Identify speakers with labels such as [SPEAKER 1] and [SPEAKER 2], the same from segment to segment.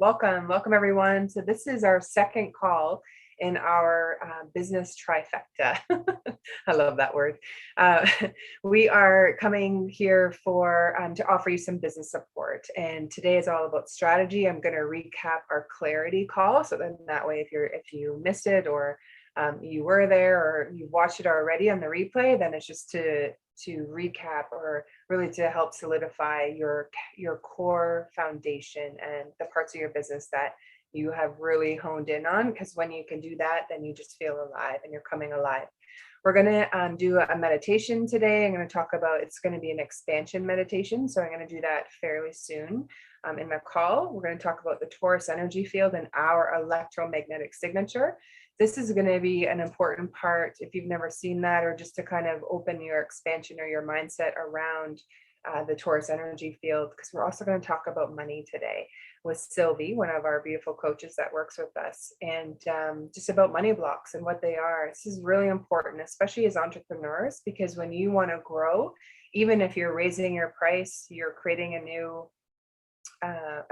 [SPEAKER 1] Welcome everyone. So this is our second call in our business trifecta. I love that word. Uh, we are coming here for to offer you some business support, and today is all about strategy. I'm going to recap our clarity call, so then that way, if you missed it or you were there or you watched it already on the replay, then it's just to recap or really to help solidify your core foundation and the parts of your business that you have really honed in on, because when you can do that, then you just feel alive and you're coming alive. We're going to do a meditation today. I'm going to talk about, it's going to be an expansion meditation. So I'm going to do that fairly soon in the call. We're going to talk about the Taurus energy field and our electromagnetic signature. This is going to be an important part if you've never seen that, or just to kind of open your expansion or your mindset around the Taurus energy field, because we're also going to talk about money today with Sylvie, one of our beautiful coaches that works with us, and just about money blocks and what they are. This is really important, especially as entrepreneurs, because when you want to grow, even if you're raising your price, you're creating a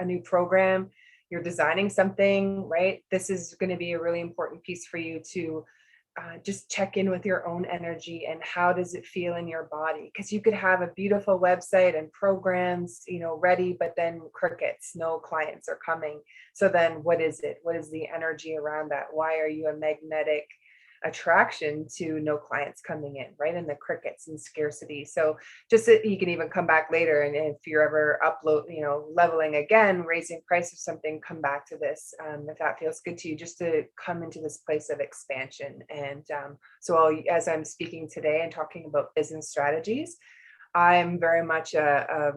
[SPEAKER 1] new program, you're designing something, right? This is going to be a really important piece for you to just check in with your own energy and how does it feel in your body? Because you could have a beautiful website and programs, ready, but then crickets, no clients are coming. So then what is it? What is the energy around that? Why are you a magnetic attraction to no clients coming in, right? And the crickets and scarcity. So just that you can even come back later, and if you're ever leveling again, raising price of something, come back to this if that feels good to you, just to come into this place of expansion. And as I'm speaking today and talking about business strategies, I'm very much a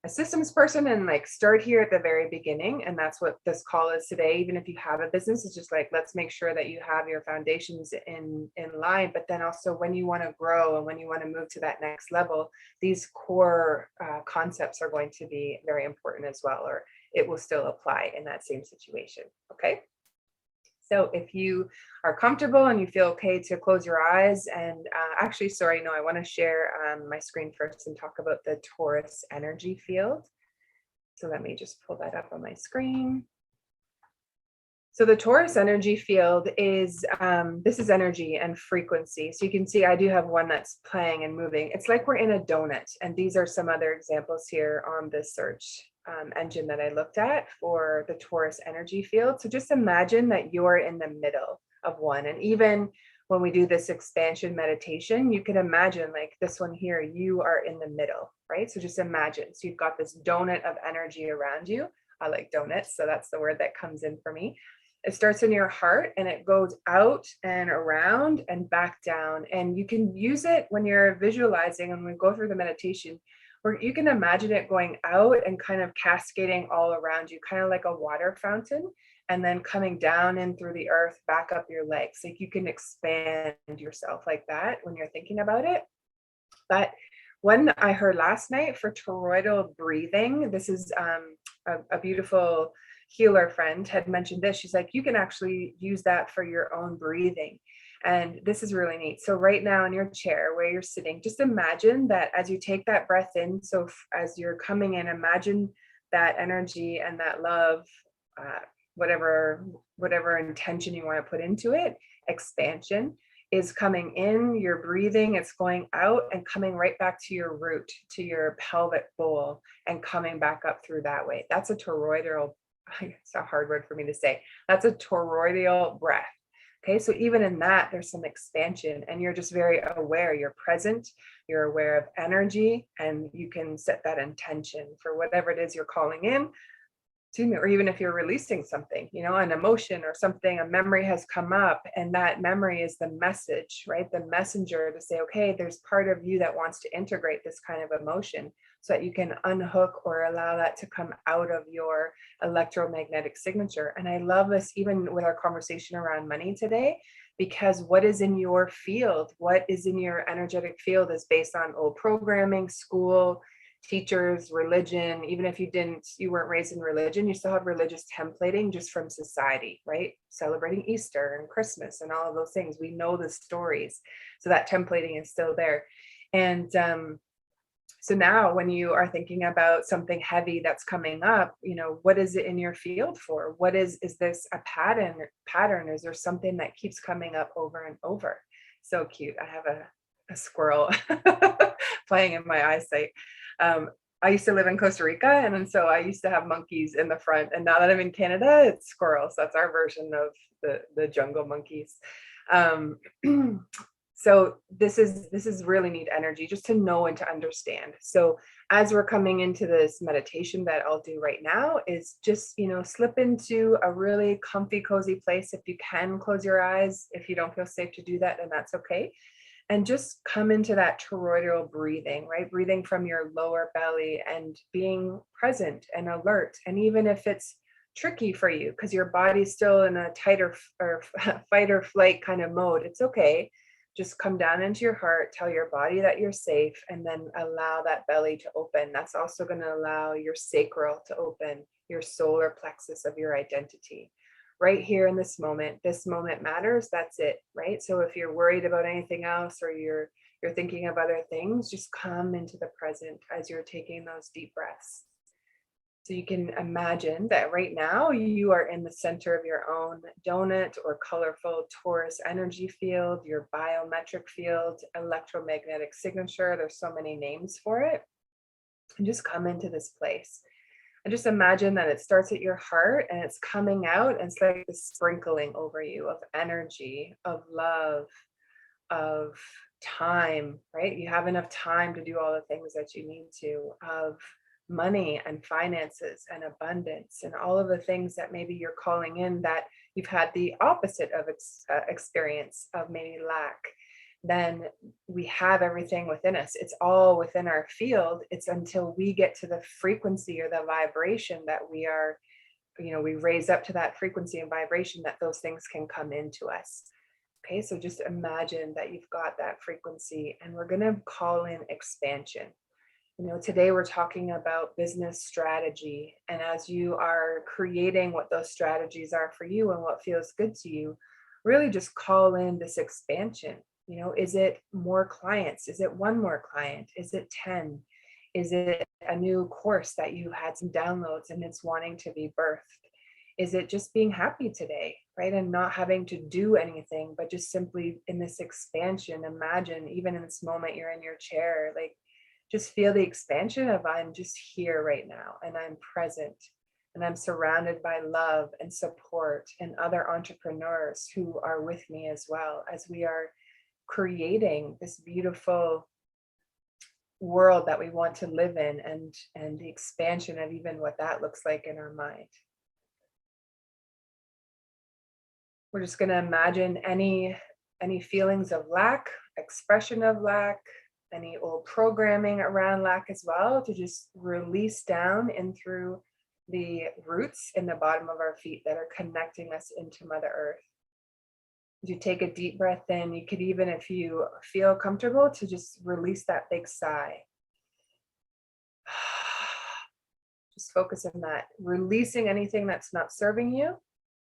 [SPEAKER 1] systems person, and start here at the very beginning. And that's what this call is today. Even if you have a business, it's just let's make sure that you have your foundations in line. But then also, when you want to grow and when you want to move to that next level, these core concepts are going to be very important as well, or it will still apply in that same situation. Okay. So if you are comfortable and you feel okay to close your eyes, and I want to share my screen first and talk about the Taurus energy field. So let me just pull that up on my screen. So the Taurus energy field is, this is energy and frequency. So you can see I do have one that's playing and moving. It's like we're in a donut. And these are some other examples here on this search engine that I looked at for the Taurus energy field. So just imagine that you're in the middle of one. And even when we do this expansion meditation, you can imagine like this one here, you are in the middle, right? So just imagine. So you've got this donut of energy around you. I like donuts, so that's the word that comes in for me. It starts in your heart and it goes out and around and back down. And you can use it when you're visualizing, and we go through the meditation, where you can imagine it going out and kind of cascading all around you, kind of like a water fountain, and then coming down in through the earth, back up your legs. Like you can expand yourself like that when you're thinking about it. But one I heard last night for toroidal breathing, this is a beautiful healer friend had mentioned this. She's like, you can actually use that for your own breathing. And this is really neat. So right now in your chair where you're sitting, just imagine that as you take that breath in, so as you're coming in, imagine that energy and that love, whatever intention you want to put into it, expansion is coming in, you're breathing, it's going out and coming right back to your root, to your pelvic bowl, and coming back up through that way. That's a toroidal, it's a hard word for me to say. That's a toroidal breath. Okay, so even in that, there's some expansion, and you're just very aware, you're present, you're aware of energy, and you can set that intention for whatever it is you're calling in. Or even if you're releasing something, an emotion or something, a memory has come up, and that memory is the message, right? The messenger to say, okay, there's part of you that wants to integrate this kind of emotion so that you can unhook or allow that to come out of your electromagnetic signature. And I love this even with our conversation around money today, because what is in your field, what is in your energetic field is based on old programming, school, teachers, religion. Even if you weren't raised in religion, you still have religious templating just from society, right? Celebrating Easter and Christmas and all of those things. We know the stories. So that templating is still there. And So now when you are thinking about something heavy that's coming up, what is it in your field for? What is this a pattern? Is there something that keeps coming up over and over? So cute. I have a squirrel playing in my eyesight. I used to live in Costa Rica, and then so I used to have monkeys in the front. And now that I'm in Canada, it's squirrels. That's our version of the jungle monkeys. Um, So this is really neat energy just to know and to understand. So as we're coming into this meditation that I'll do right now is just, slip into a really comfy, cozy place. If you can close your eyes, if you don't feel safe to do that, then that's okay. And just come into that toroidal breathing, right? Breathing from your lower belly and being present and alert. And even if it's tricky for you because your body's still in a tighter or fight or flight kind of mode, it's okay. Just come down into your heart, tell your body that you're safe, and then allow that belly to open. That's also going to allow your sacral to open, your solar plexus of your identity. Right here in this moment matters. That's it, right? So if you're worried about anything else or you're thinking of other things, just come into the present as you're taking those deep breaths. So you can imagine that right now you are in the center of your own donut or colorful Taurus energy field, your biometric field, electromagnetic signature. There's so many names for it. And just come into this place. And just imagine that it starts at your heart and it's coming out, and it's like this sprinkling over you of energy, of love, of time, right? You have enough time to do all the things that you need to, of money and finances and abundance and all of the things that maybe you're calling in that you've had the opposite of experience of maybe lack. Then we have everything within us. It's all within our field. It's until we get to the frequency or the vibration that we are, we raise up to that frequency and vibration that those things can come into us. Okay, so just imagine that you've got that frequency, and we're going to call in expansion. Today we're talking about business strategy. And as you are creating what those strategies are for you and what feels good to you, really just call in this expansion. Is it more clients? Is it one more client? Is it 10? Is it a new course that you had some downloads and it's wanting to be birthed? Is it just being happy today, right? And not having to do anything, but just simply in this expansion. Imagine even in this moment, you're in your chair, like, just feel the expansion of I'm just here right now and I'm present and I'm surrounded by love and support and other entrepreneurs who are with me as well, as we are creating this beautiful world that we want to live in, and the expansion of even what that looks like in our mind. We're just going to imagine any feelings of lack, expression of lack, any old programming around lack as well, to just release down in through the roots in the bottom of our feet that are connecting us into Mother Earth. As you take a deep breath in, you could even, if you feel comfortable, to just release that big sigh. Just focus on that, releasing anything that's not serving you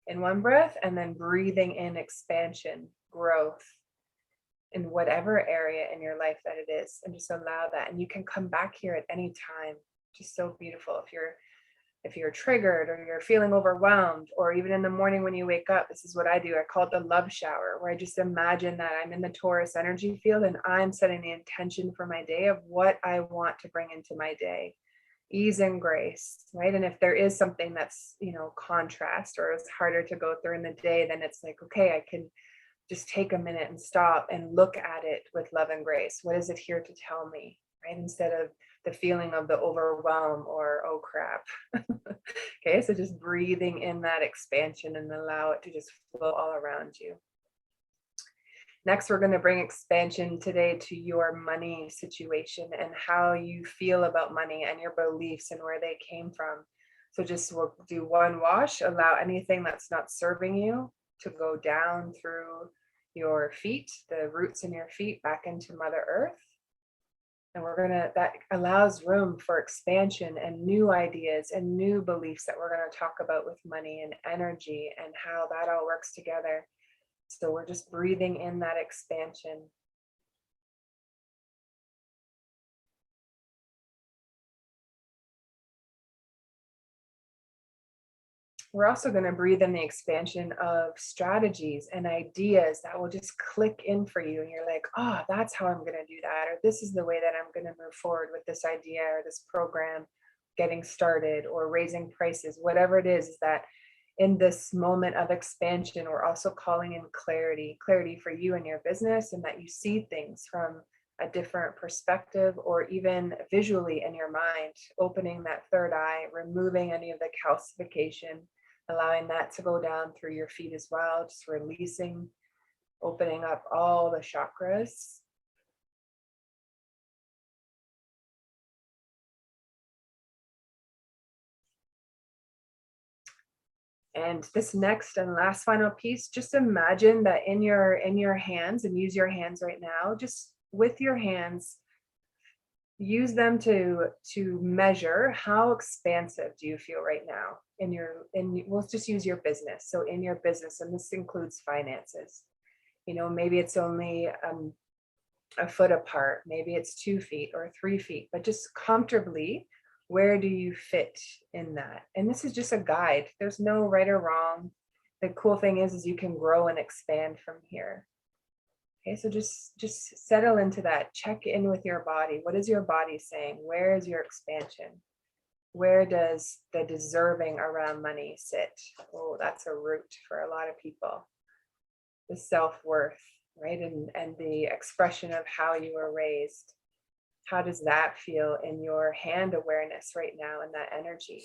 [SPEAKER 1] in one breath, and then breathing in expansion, growth, in whatever area in your life that it is, and just allow that. And you can come back here at any time. Just so beautiful. If you're triggered or you're feeling overwhelmed, or even in the morning when you wake up, this is what I do. I call it the love shower, where I just imagine that I'm in the Taurus energy field and I'm setting the intention for my day of what I want to bring into my day. Ease and grace, right? And if there is something that's, contrast or it's harder to go through in the day, then it's like, okay, I can just take a minute and stop and look at it with love and grace. What is it here to tell me, right? Instead of the feeling of the overwhelm or, oh crap. Okay, so just breathing in that expansion and allow it to just flow all around you. Next, we're going to bring expansion today to your money situation and how you feel about money and your beliefs and where they came from. So just we'll do one wash, allow anything that's not serving you to go down through your feet, the roots in your feet, back into Mother Earth. And that allows room for expansion and new ideas and new beliefs that we're going to talk about with money and energy and how that all works together. So we're just breathing in that expansion. we're also going to breathe in the expansion of strategies and ideas that will just click in for you. And you're like, oh, that's how I'm going to do that. Or this is the way that I'm going to move forward with this idea or this program, getting started or raising prices, whatever it is that in this moment of expansion, we're also calling in clarity for you and your business, and that you see things from a different perspective, or even visually in your mind, opening that third eye, removing any of the calcification, allowing that to go down through your feet as well, just releasing, opening up all the chakras. And this next and last final piece, just imagine that in your hands, and use your hands right now, just with your hands, use them to measure how expansive do you feel right now we'll just use your business. So in your business, and this includes finances, maybe it's only a foot apart, maybe it's 2 feet or 3 feet, but just comfortably, where do you fit in that? And this is just a guide. There's no right or wrong. The cool thing is you can grow and expand from here. Okay, so just settle into that. Check in with your body. What is your body saying? Where is your expansion? Where does the deserving around money sit? Oh, that's a root for a lot of people. The self-worth, right? And the expression of how you were raised. How does that feel in your hand awareness right now, in that energy?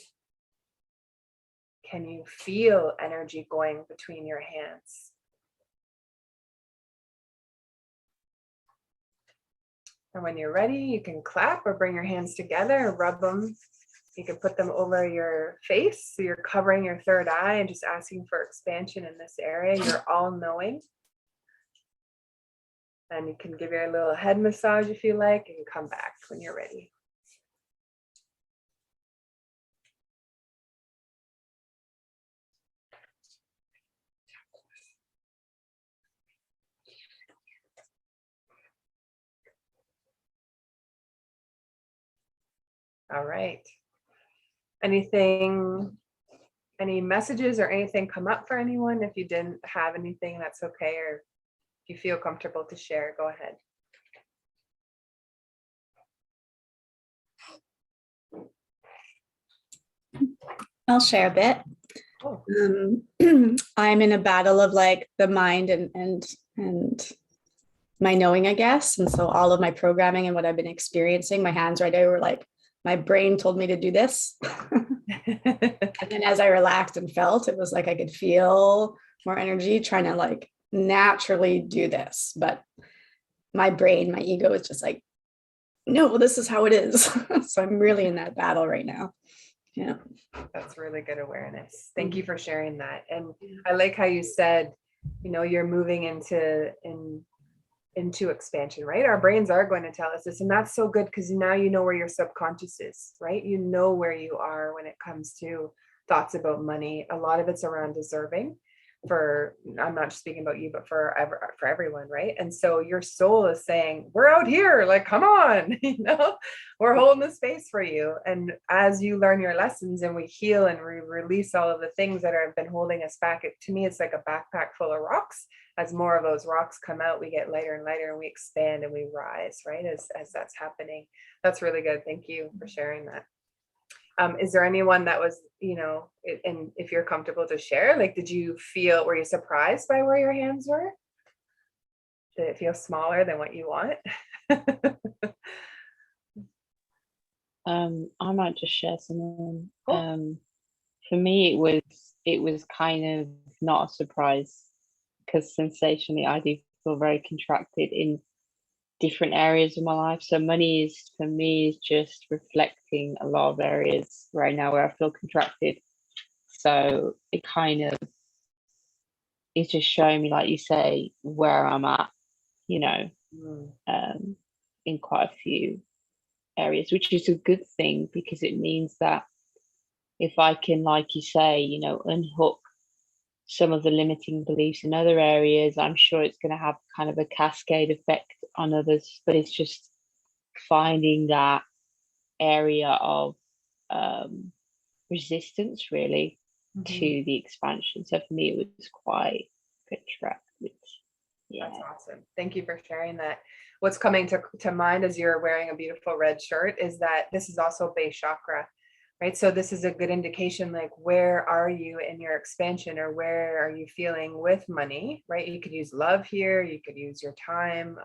[SPEAKER 1] Can you feel energy going between your hands? And when you're ready, you can clap or bring your hands together, rub them. You can put them over your face, so you're covering your third eye and just asking for expansion in this area. You're all knowing. And you can give your a little head massage if you like, and come back when you're ready. All right. Any messages or anything come up for anyone? If you didn't have anything, that's okay. Or if you feel comfortable to share, go ahead.
[SPEAKER 2] I'll share a bit.
[SPEAKER 1] Oh.
[SPEAKER 2] I'm in a battle of like the mind and my knowing, I guess. And so all of my programming and what I've been experiencing, my hands right now were like, my brain told me to do this. And then as I relaxed and felt, it was like I could feel more energy trying to like naturally do this. But my brain, my ego is just like, no, this is how it is. So I'm really in that battle right now. Yeah.
[SPEAKER 1] That's really good awareness. Thank you for sharing that. And I like how you said, you're moving into expansion, right? Our brains are going to tell us this, and that's so good, because now you know where your subconscious is, right? You know where you are when it comes to thoughts about money. A lot of it's around deserving. I'm not speaking about you, but for everyone, right? And so your soul is saying, we're out here, like, come on, we're holding the space for you. And as you learn your lessons and we heal and we release all of the things that have been holding us back, to me, it's like a backpack full of rocks. As more of those rocks come out, we get lighter and lighter, and we expand and we rise, right? As that's happening. That's really good. Thank you for sharing that. Is there anyone that was, and if you're comfortable to share, like, were you surprised by where your hands were? Did it feel smaller than what you want?
[SPEAKER 3] I might just share something.
[SPEAKER 1] Cool.
[SPEAKER 3] For me, it was kind of not a surprise, because sensationally I do feel very contracted in different areas of my life. So money is, for me, is just reflecting a lot of areas right now where I feel contracted. So it kind of is just showing me, like you say, where I'm at, in quite a few areas, which is a good thing, because it means that if I can, like you say, unhook some of the limiting beliefs in other areas, I'm sure it's going to have kind of a cascade effect on others. But it's just finding that area of resistance, really, to the expansion. So for me, it was quite contracted. Yeah.
[SPEAKER 1] That's awesome. Thank you for sharing that. What's coming to mind as you're wearing a beautiful red shirt is that this is also base chakra, right? So this is a good indication, like, where are you in your expansion, or where are you feeling with money, right? You could use love here, you could use your time,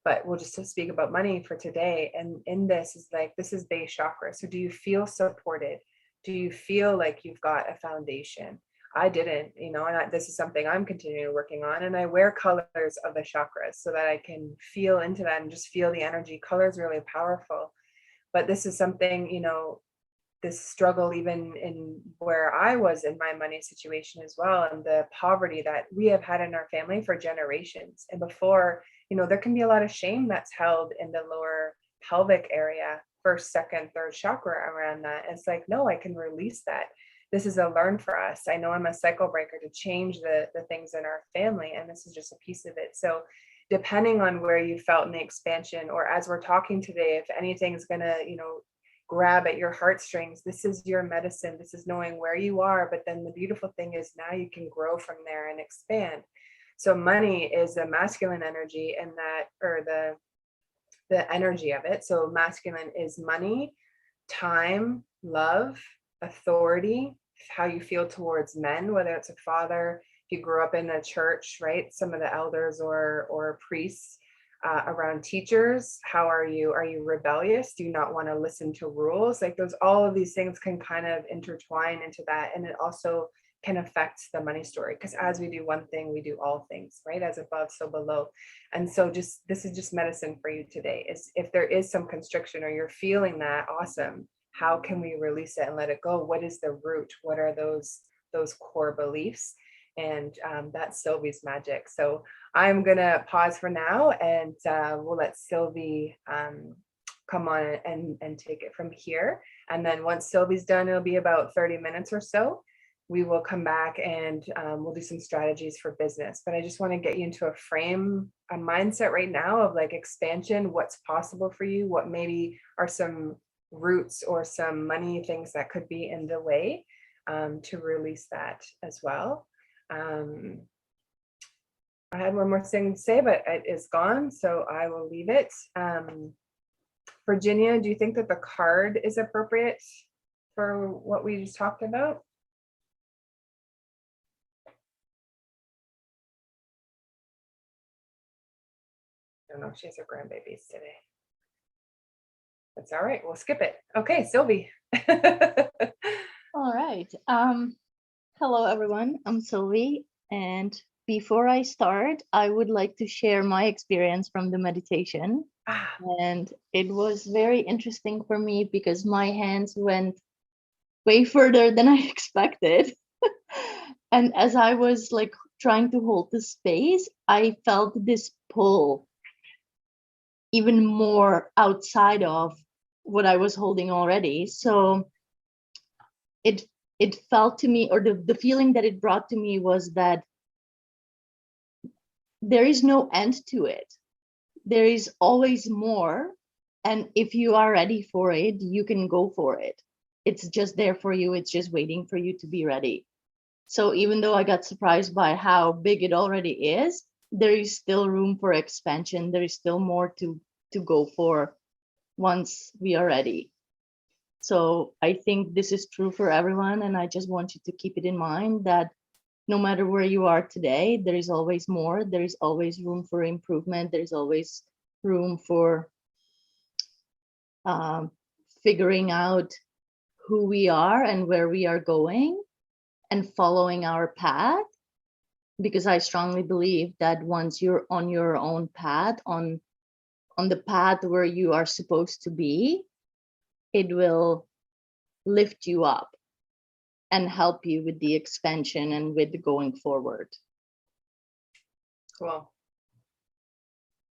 [SPEAKER 1] but we'll just speak about money for today. And in this is like, this is base chakra. So do you feel supported? Do you feel like you've got a foundation? I didn't, and this is something I'm continuing working on. And I wear colors of the chakras so that I can feel into that and just feel the energy. Color is really powerful. But this is something, this struggle, even in where I was in my money situation as well, and the poverty that we have had in our family for generations. And before, there can be a lot of shame that's held in the lower pelvic area, first, second, third chakra around that. It's like, no, I can release that. This is a learn for us. I know I'm a cycle breaker to change the things in our family, and this is just a piece of it. So depending on where you felt in the expansion, or as we're talking today, if anything's gonna, grab at your heartstrings, this is your medicine. This is knowing where you are. But then the beautiful thing is now you can grow from there and expand. So money is the masculine energy, and that, or the energy of it. So masculine is money, time, love, authority, how you feel towards men, whether it's a father, if you grew up in a church, right? Some of the elders or priests, around teachers. How are you? Are you rebellious? Do you not want to listen to rules? Like those, all of these things can kind of intertwine into that. And it also can affect the money story, because as we do one thing, we do all things, right? As above, so below. And so this is just medicine for you today. Is if there is some constriction or you're feeling that, awesome. How can we release it and let it go? What is the root? What are those core beliefs? And that's Sylvie's magic. So I'm gonna pause for now, and we'll let Sylvie come on and take it from here. And then once Sylvie's done, it'll be about 30 minutes or so. We will come back and we'll do some strategies for business. But I just want to get you into a mindset right now of like expansion, what's possible for you, what maybe are some roots or some money things that could be in the way, to release that as well. I had one more thing to say, but it is gone, so I will leave it. Virginia, do you think that the card is appropriate for what we just talked about? I don't know if she has her grandbabies today. That's all right, we'll skip it. Okay, Sylvie.
[SPEAKER 4] All right. Hello, everyone. I'm Sylvie. And before I start, I would like to share my experience from the meditation. And it was very interesting for me because my hands went way further than I expected. And as I was like trying to hold the space, I felt this pull even more outside of what I was holding already. So it felt to me, or the feeling that it brought to me was that there is no end to it. There is always more. And if you are ready for it, you can go for it. It's just there for you. It's just waiting for you to be ready. So even though I got surprised by how big it already is, there is still room for expansion. There is still more to go for once we are ready. So I think this is true for everyone. And I just want you to keep it in mind that no matter where you are today, there is always more. There is always room for improvement. There is always room for figuring out who we are and where we are going and following our path. Because I strongly believe that once you're on your own path, on the path where you are supposed to be, it will lift you up and help you with the expansion and with the going forward.
[SPEAKER 1] Cool.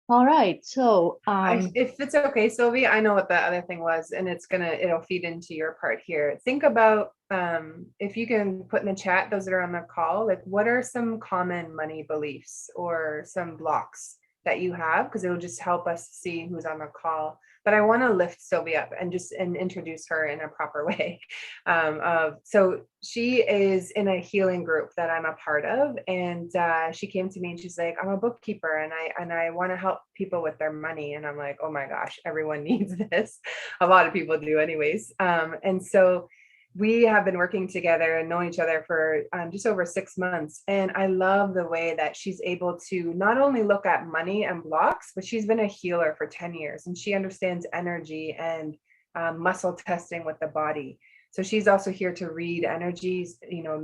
[SPEAKER 4] All right, so
[SPEAKER 1] if it's okay, Sylvie, I know what the other thing was, and it'll feed into your part here. Think about, if you can put in the chat, those that are on the call, like what are some common money beliefs or some blocks that you have, because it'll just help us see who's on the call. But I want to lift Sylvie up and introduce her in a proper way. So she is in a healing group that I'm a part of, and she came to me and she's like, I'm a bookkeeper and I want to help people with their money. And I'm like, oh my gosh, everyone needs this. A lot of people do anyways. And so we have been working together and known each other for just over 6 months. And I love the way that she's able to not only look at money and blocks, but she's been a healer for 10 years and she understands energy and muscle testing with the body. So she's also here to read energies, you know,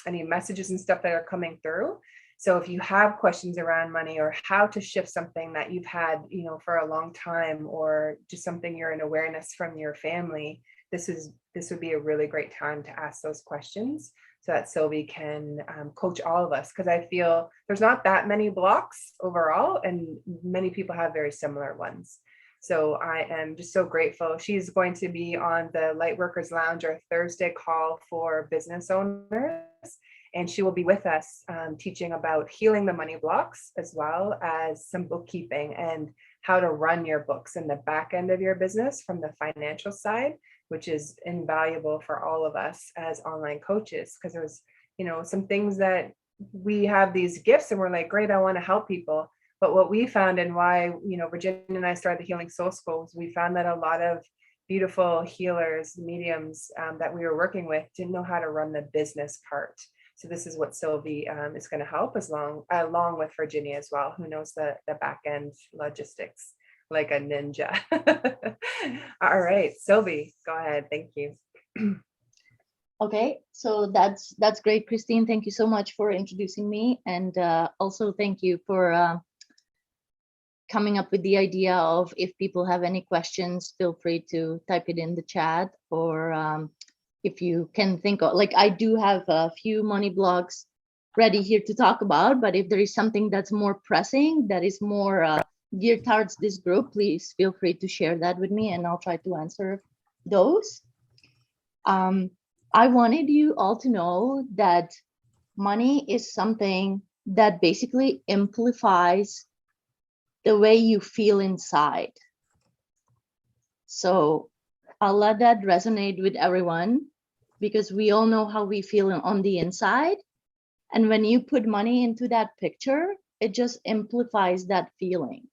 [SPEAKER 1] any messages and stuff that are coming through. So if you have questions around money or how to shift something that you've had, you know, for a long time, or just something you're in awareness from your family, this would be a really great time to ask those questions so that Sylvie can coach all of us, because I feel there's not that many blocks overall and many people have very similar ones. So I am just so grateful. She's going to be on the Lightworkers Lounge, our Thursday call for business owners. And she will be with us teaching about healing the money blocks, as well as some bookkeeping and how to run your books in the back end of your business from the financial side, which is invaluable for all of us as online coaches. Because there's, you know, some things that we have these gifts and we're like, great, I want to help people. But what we found, and why, you know, Virginia and I started the Healing Soul Schools, we found that a lot of beautiful healers, mediums that we were working with didn't know how to run the business part. So this is what Sylvie is going to help along with Virginia as well, who knows the back end logistics like a ninja. All right, Sylvie, go ahead. Thank you.
[SPEAKER 4] Okay, so that's great, Christine. Thank you so much for introducing me, and also thank you for coming up with the idea of, if people have any questions, feel free to type it in the chat, or if you can think of, like, I do have a few money blogs ready here to talk about, but if there is something that's more pressing, that is more geared towards this group, please feel free to share that with me and I'll try to answer those. I wanted you all to know that money is something that basically amplifies the way you feel inside. So I'll let that resonate with everyone, because we all know how we feel on the inside. And when you put money into that picture, it just amplifies that feeling.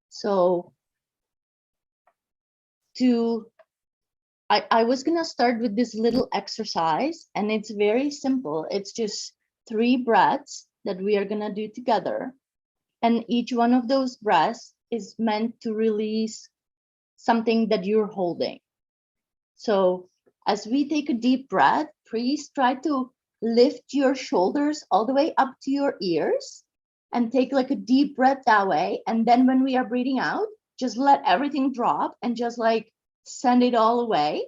[SPEAKER 4] So I was gonna start with this little exercise, and it's very simple. It's just 3 breaths that we are gonna do together. And each one of those breaths is meant to release something that you're holding. So as we take a deep breath, please try to lift your shoulders all the way up to your ears and take like a deep breath that way. And then when we are breathing out, just let everything drop and just like send it all away.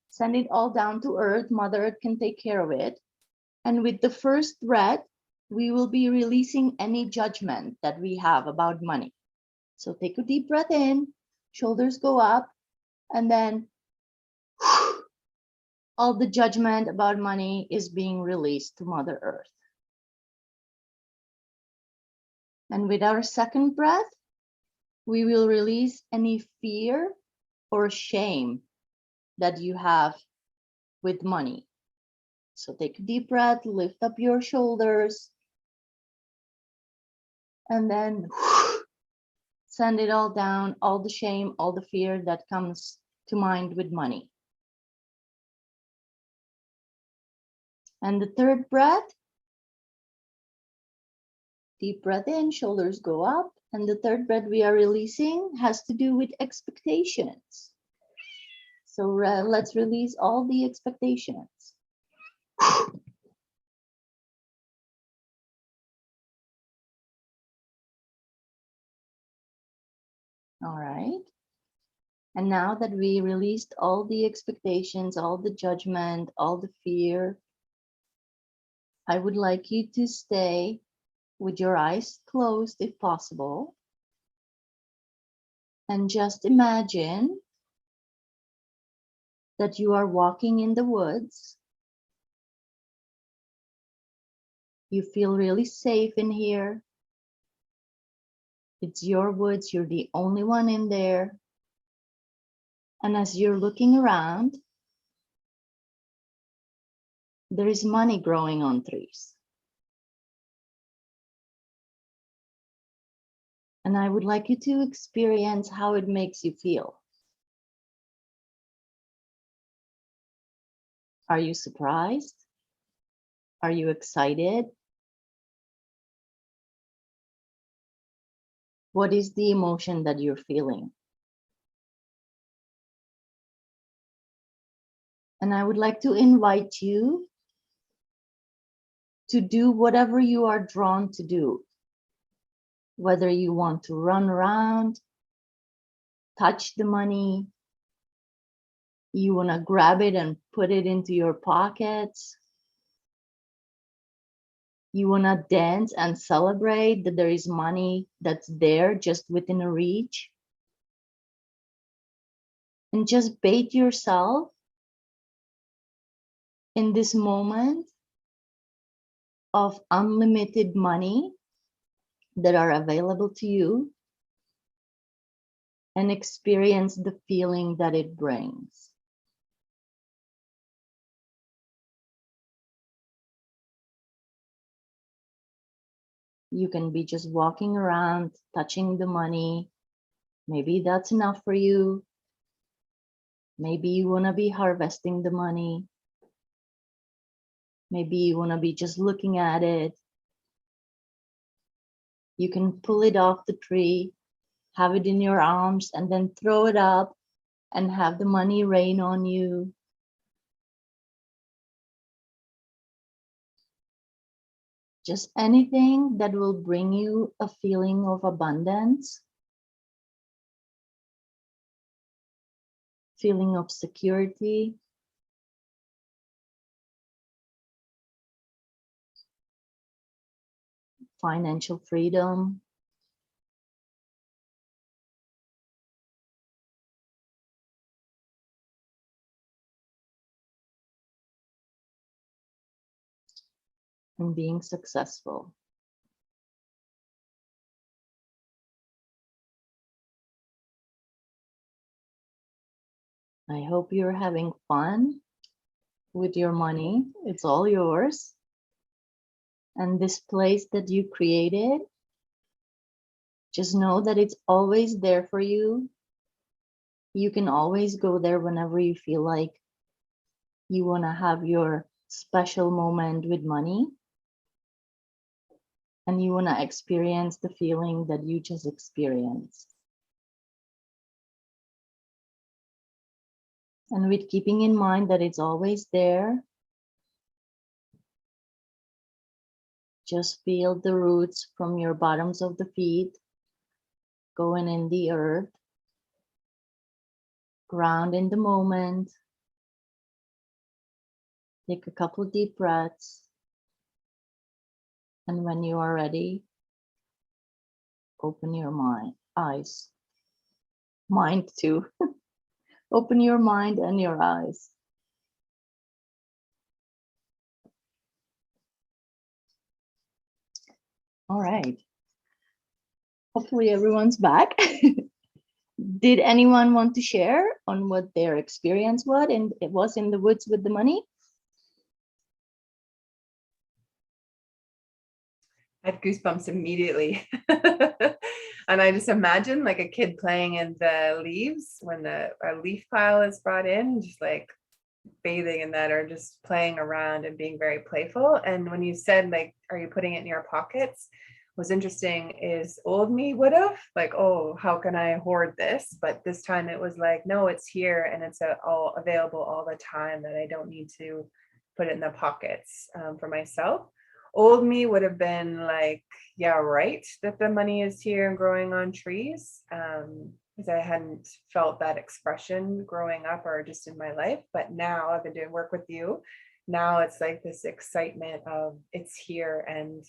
[SPEAKER 4] Send it all down to earth. Mother Earth can take care of it. And with the first breath, we will be releasing any judgment that we have about money. So take a deep breath in, shoulders go up, and then all the judgment about money is being released to Mother Earth. And with our second breath, we will release any fear or shame that you have with money. So take a deep breath, lift up your shoulders, and then send it all down, all the shame, all the fear that comes to mind with money. And the third breath, deep breath in, shoulders go up. And the third breath we are releasing has to do with expectations. So let's release all the expectations. All right. And now that we released all the expectations, all the judgment, all the fear, I would like you to stay with your eyes closed if possible. And just imagine that you are walking in the woods. You feel really safe in here. It's your woods, you're the only one in there. And as you're looking around, there is money growing on trees. And I would like you to experience how it makes you feel. Are you surprised? Are you excited? What is the emotion that you're feeling? And I would like to invite you to do whatever you are drawn to do. Whether you want to run around, touch the money, you want to grab it and put it into your pockets, you want to dance and celebrate that there is money that's there just within a reach. And just bait yourself in this moment of unlimited money that are available to you and experience the feeling that it brings. You can be just walking around, touching the money. Maybe that's enough for you. Maybe you want to be harvesting the money. Maybe you want to be just looking at it. You can pull it off the tree, have it in your arms, and then throw it up and have the money rain on you. Just anything that will bring you a feeling of abundance, feeling of security, financial freedom. And being successful. I hope you're having fun with your money. It's all yours. And this place that you created, just know that it's always there for you. You can always go there whenever you feel like you want to have your special moment with money. And you want to experience the feeling that you just experienced. And with keeping in mind that it's always there, just feel the roots from your bottoms of the feet going in the earth. Ground in the moment. Take a couple deep breaths. And when you are ready, open your eyes. Mind too. Open your mind and your eyes. All right. Hopefully everyone's back. Did anyone want to share on what their experience was and it was in the woods with the money?
[SPEAKER 1] I had goosebumps immediately. And I just imagine like a kid playing in the leaves when a leaf pile is brought in, just like bathing in that or just playing around and being very playful. And when you said like, are you putting it in your pockets? What's interesting is old me would have like, oh, how can I hoard this? But this time it was like, no, it's here and it's all available all the time that I don't need to put it in the pockets for myself. Old me would have been like, yeah, right, that the money is here and growing on trees, because I hadn't felt that expression growing up or just in my life. But now I've been doing work with you. Now it's like this excitement of it's here. And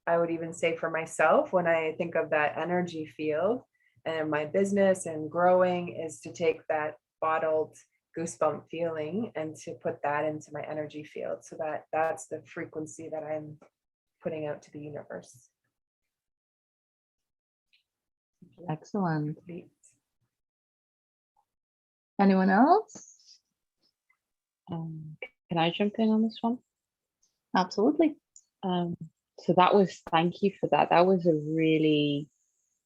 [SPEAKER 1] I would even say for myself, when I think of that energy field and my business and growing, is to take that bottled goosebump feeling and to put that into my energy field, so that's the frequency that I'm putting out to the universe.
[SPEAKER 4] Excellent. Anyone else?
[SPEAKER 3] Can I jump in on this one?
[SPEAKER 4] Absolutely.
[SPEAKER 3] So thank you for that. That was a really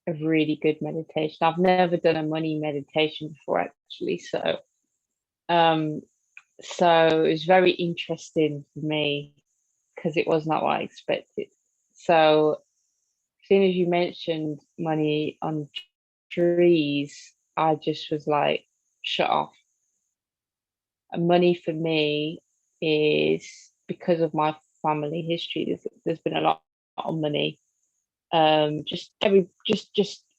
[SPEAKER 3] good meditation. I've never done a money meditation before, actually. So it was very interesting for me because it was not what I expected. So as soon as you mentioned money on trees, I just was like, shut off. And money for me is, because of my family history, there's been a lot of money. Just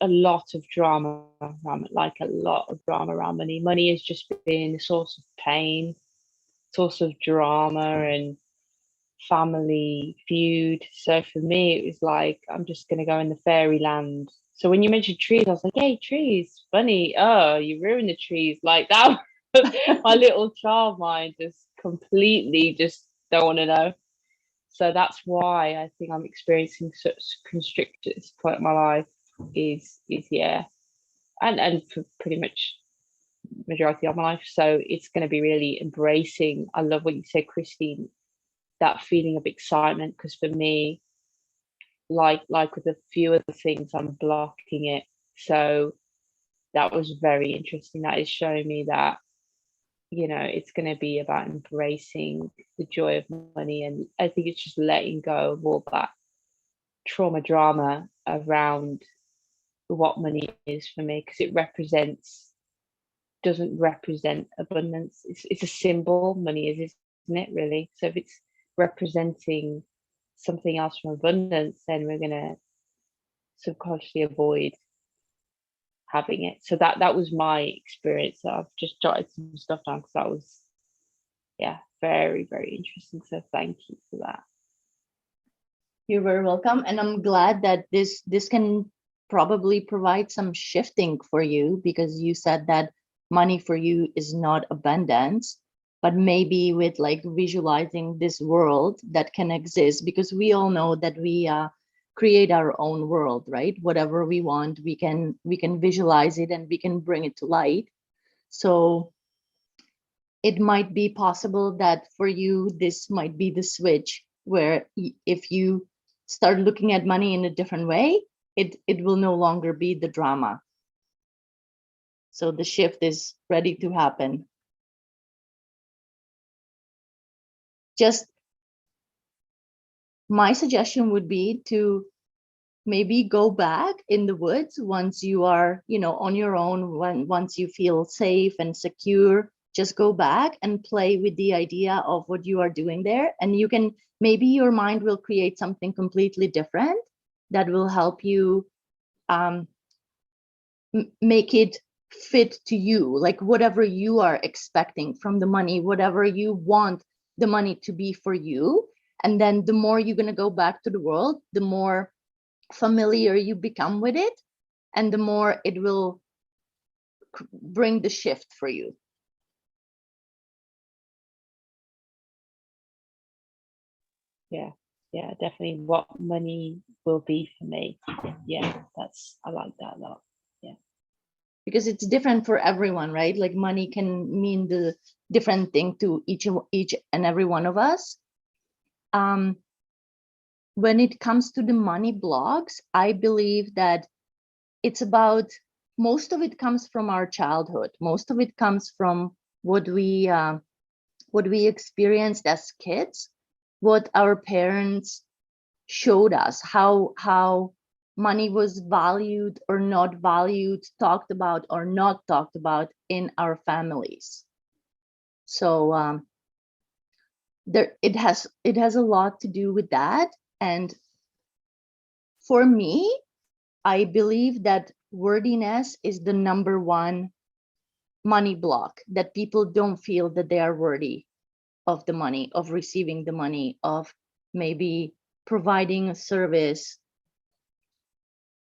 [SPEAKER 3] a lot of drama around it, like a lot of drama around money. Money has just been a source of pain, source of drama and family feud. So for me, it was like, I'm just gonna go in the fairyland. So when you mentioned trees, I was like, hey, trees, funny. Oh, you ruined the trees. Like that. My little child mind just completely just don't want to know. So that's why I think I'm experiencing such constrict at this point in my life is yeah, and for pretty much majority of my life. So it's going to be really embracing. I love what you said, Christine, that feeling of excitement, because for me, like with a few other things, I'm blocking it. So that was very interesting. That is showing me that, you know, it's going to be about embracing the joy of money. And I think it's just letting go of all that trauma drama around what money is for me, because it doesn't represent abundance. It's a symbol. Money is, isn't it, really? So if it's representing something else from abundance, then we're going to subconsciously avoid having it. So that was my experience. So I've just jotted some stuff down because that was, yeah, very, very interesting. So thank you for that.
[SPEAKER 4] You're very welcome. And I'm glad that this can probably provide some shifting for you, because you said that money for you is not abundance, but maybe with like visualizing this world that can exist, because we all know that we create our own world, right? Whatever we want, we can visualize it and we can bring it to light. So it might be possible that for you, this might be the switch where if you start looking at money in a different way, it will no longer be the drama. So the shift is ready to happen. Just my suggestion would be to maybe go back in the woods once you are, you know, on your own, once you feel safe and secure. Just go back and play with the idea of what you are doing there. And you can, maybe your mind will create something completely different that will help you make it fit to you, like whatever you are expecting from the money, whatever you want the money to be for you. And then the more you're going to go back to the world, the more familiar you become with it, and the more it will bring the shift for you.
[SPEAKER 3] Yeah, definitely what money will be for me. Yeah, I like that a lot. Yeah,
[SPEAKER 4] because it's different for everyone, right? Like money can mean the different thing to each and every one of us. When it comes to the money blocks, I believe that it's about, most of it comes from our childhood. Most of it comes from what we experienced as kids, what our parents showed us, how money was valued or not valued, talked about or not talked about in our families. So it has a lot to do with that. And for me, I believe that worthiness is the number one money block, that people don't feel that they are worthy of the money, of receiving the money, of maybe providing a service,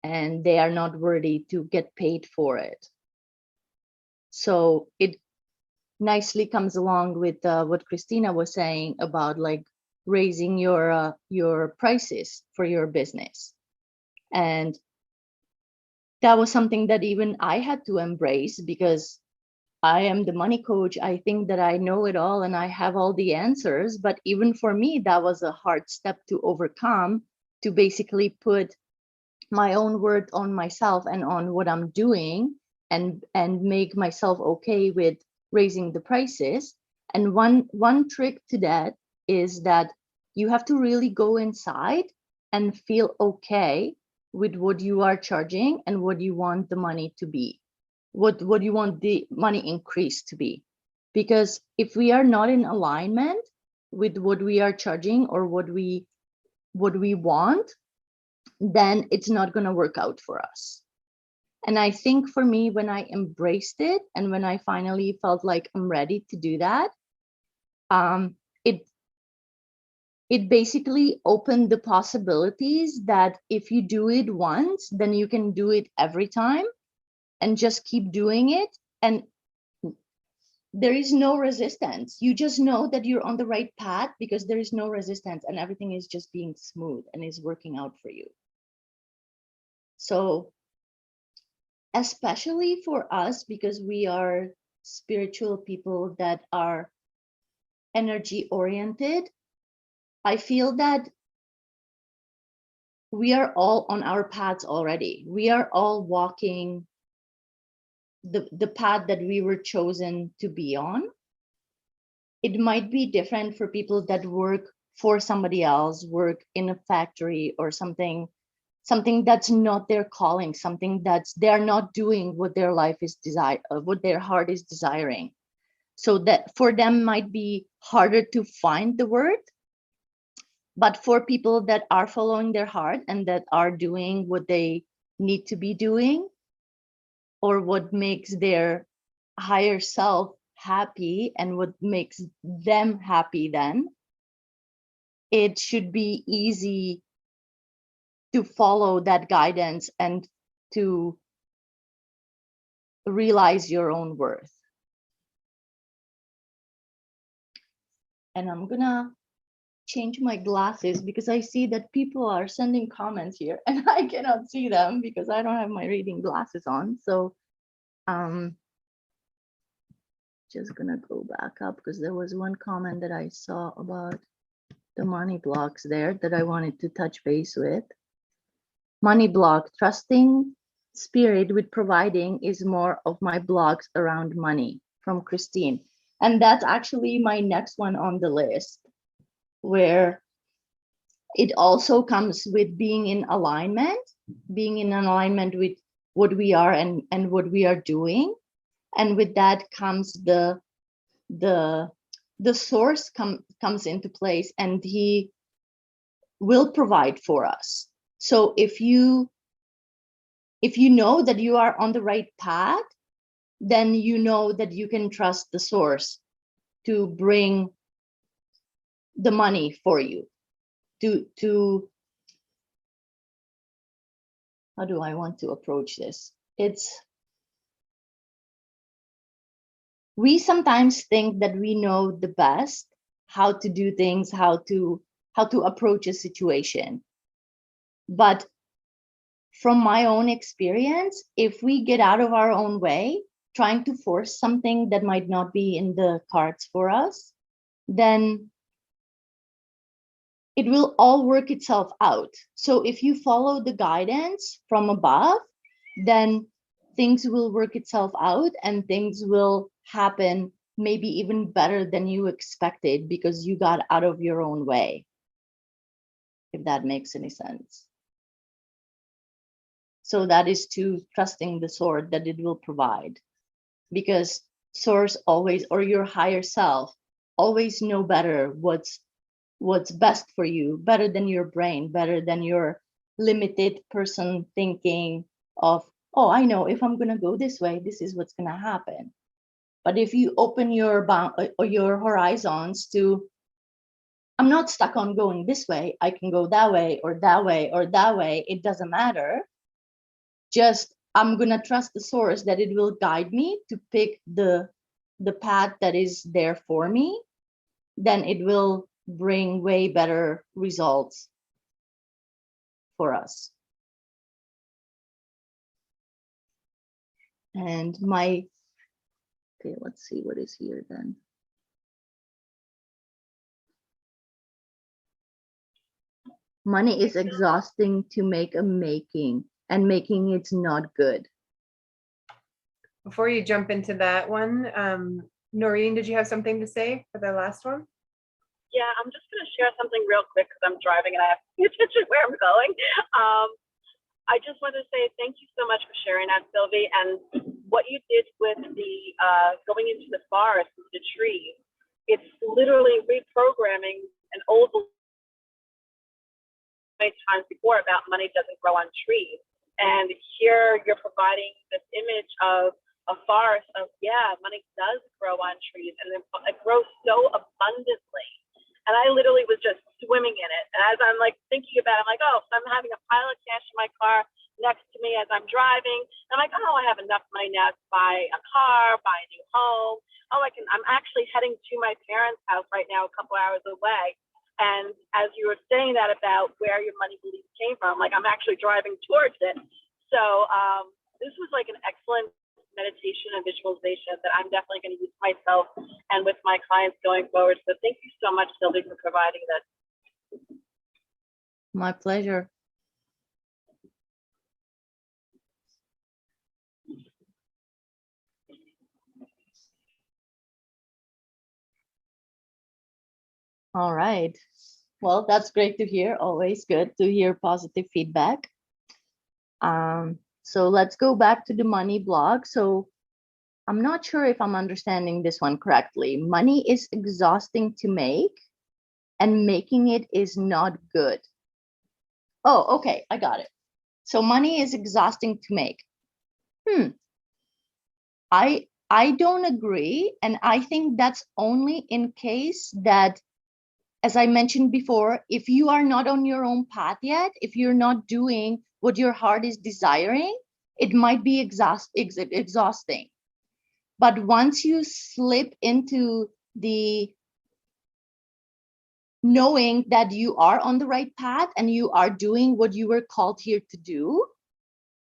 [SPEAKER 4] and they are not worthy to get paid for it. So it nicely comes along with what Christina was saying about like raising your prices for your business. And that was something that even I had to embrace, because I am the money coach. I think that I know it all and I have all the answers. But even for me, that was a hard step to overcome, to basically put my own word on myself and on what I'm doing, and make myself okay with raising the prices. And one trick to that is that you have to really go inside and feel okay with what you are charging and what you want the money to be, what you want the money increase to be. Because if we are not in alignment with what we are charging or what we want, then it's not going to work out for us. And I think for me, when I embraced it and when I finally felt like I'm ready to do that, it basically opened the possibilities that if you do it once, then you can do it every time and just keep doing it. And there is no resistance. You just know that you're on the right path because there is no resistance and everything is just being smooth and is working out for you. So especially for us, because we are spiritual people that are energy oriented, I feel that we are all on our paths already. We are all walking the path that we were chosen to be on. It might be different for people that work for somebody else, work in a factory or something that's not their calling, something that's they're not doing what their life is what their heart is desiring. So that for them might be harder to find the word. But for people that are following their heart and that are doing what they need to be doing, or what makes their higher self happy and what makes them happy, then it should be easy to follow that guidance and to realize your own worth. And I'm gonna change my glasses because I see that people are sending comments here and I cannot see them because I don't have my reading glasses on. So just gonna go back up because there was one comment that I saw about the money blocks there that I wanted to touch base with. Money block: trusting spirit with providing is more of my blocks around money, from Christine. And that's actually my next one on the list, where it also comes with being in alignment with what we are and what we are doing. And with that comes the source comes into place, and he will provide for us. So if you know that you are on the right path, then you know that you can trust the source to bring the money for you. To how do I want to approach this? We sometimes think that we know the best how to do things, how to approach a situation. But from my own experience, if we get out of our own way, trying to force something that might not be in the cards for us, then it will all work itself out. So if you follow the guidance from above, then things will work itself out and things will happen maybe even better than you expected because you got out of your own way, if that makes any sense. So that is to trusting the source that it will provide, because source always, or your higher self, always know better what's best for you, better than your brain, better than your limited person thinking of, oh, I know if I'm going to go this way, this is what's going to happen. But if you open your horizons to, I'm not stuck on going this way, I can go that way or that way or that way, it doesn't matter. Just I'm going to trust the source that it will guide me to pick the path that is there for me, then it will bring way better results for us. And okay, let's see what is here then. Money is exhausting to make a making, and making it's not good.
[SPEAKER 1] Before you jump into that one, Noreen, did you have something to say for the last one?
[SPEAKER 5] Yeah, I'm just going to share something real quick because I'm driving and I have to pay attention where I'm going. I just want to say thank you so much for sharing that, Sylvie, and what you did with the going into the forest with the trees. It's literally reprogramming an old many times before about money doesn't grow on trees. And here you're providing this image of a forest of, yeah, money does grow on trees, and it grows so abundantly. And I literally was just swimming in it. And as I'm like thinking about it, I'm like, oh, so I'm having a pile of cash in my car next to me as I'm driving. And I'm like, oh, I have enough money now to buy a car, buy a new home. Oh, I'm actually heading to my parents' house right now, a couple hours away. And as you were saying that about where your money beliefs came from, like I'm actually driving towards it. So this was like an excellent meditation and visualization that I'm definitely going to use myself and with my clients going forward. So thank you so much, Sylvie, for providing this.
[SPEAKER 4] My pleasure. All right. Well, that's great to hear. Always good to hear positive feedback. So let's go back to the money blog. So I'm not sure if I'm understanding this one correctly. Money is exhausting to make, and making it is not good. Oh, okay, I got it. So money is exhausting to make. I don't agree, and I think that's only in case that, as I mentioned before, if you are not on your own path yet, if you're not doing what your heart is desiring, it might be exhausting. But once you slip into the knowing that you are on the right path and you are doing what you were called here to do,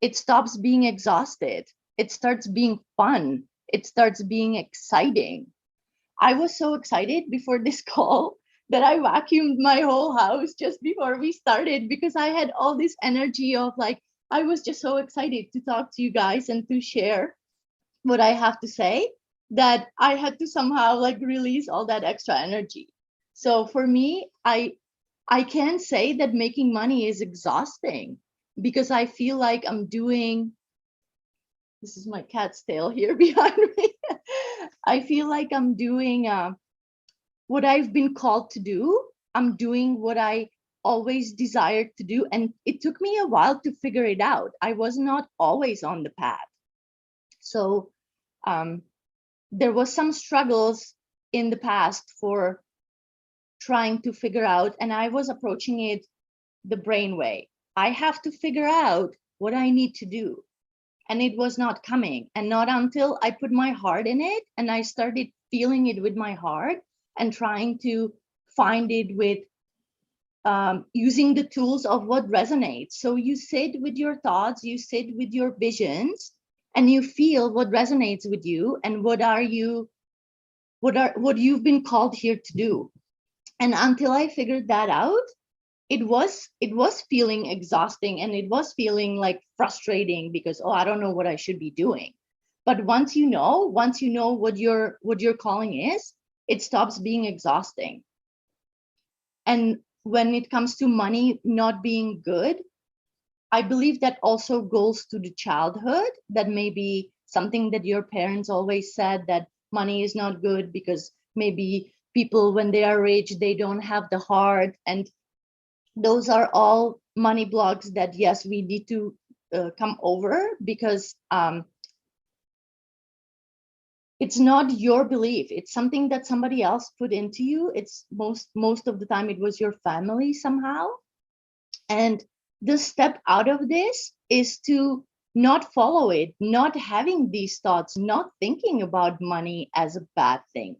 [SPEAKER 4] it stops being exhausted. It starts being fun. It starts being exciting. I was so excited before this call that I vacuumed my whole house just before we started, because I had all this energy of like, I was just so excited to talk to you guys and to share what I have to say, that I had to somehow like release all that extra energy. So for me, I can't say that making money is exhausting, because I feel like I'm doing, this is my cat's tail here behind me. I feel like I'm doing what I've been called to do. I'm doing what I always desired to do. And it took me a while to figure it out. I was not always on the path. So there was some struggles in the past for trying to figure out, and I was approaching it the brain way. I have to figure out what I need to do. And it was not coming. And not until I put my heart in it and I started feeling it with my heart and trying to find it with using the tools of what resonates. So you sit with your thoughts, you sit with your visions, and you feel what resonates with you and what you've been called here to do. And until I figured that out, it was feeling exhausting, and it was feeling like frustrating because, oh, I don't know what I should be doing. But once you know what your calling is, it stops being exhausting. And when it comes to money not being good, I believe that also goes to the childhood. That may be something that your parents always said, that money is not good because maybe people, when they are rich, they don't have the heart. And those are all money blocks that, yes, we need to come over, because it's not your belief. It's something that somebody else put into you. It's most of the time it was your family somehow. And the step out of this is to not follow it, not having these thoughts, not thinking about money as a bad thing.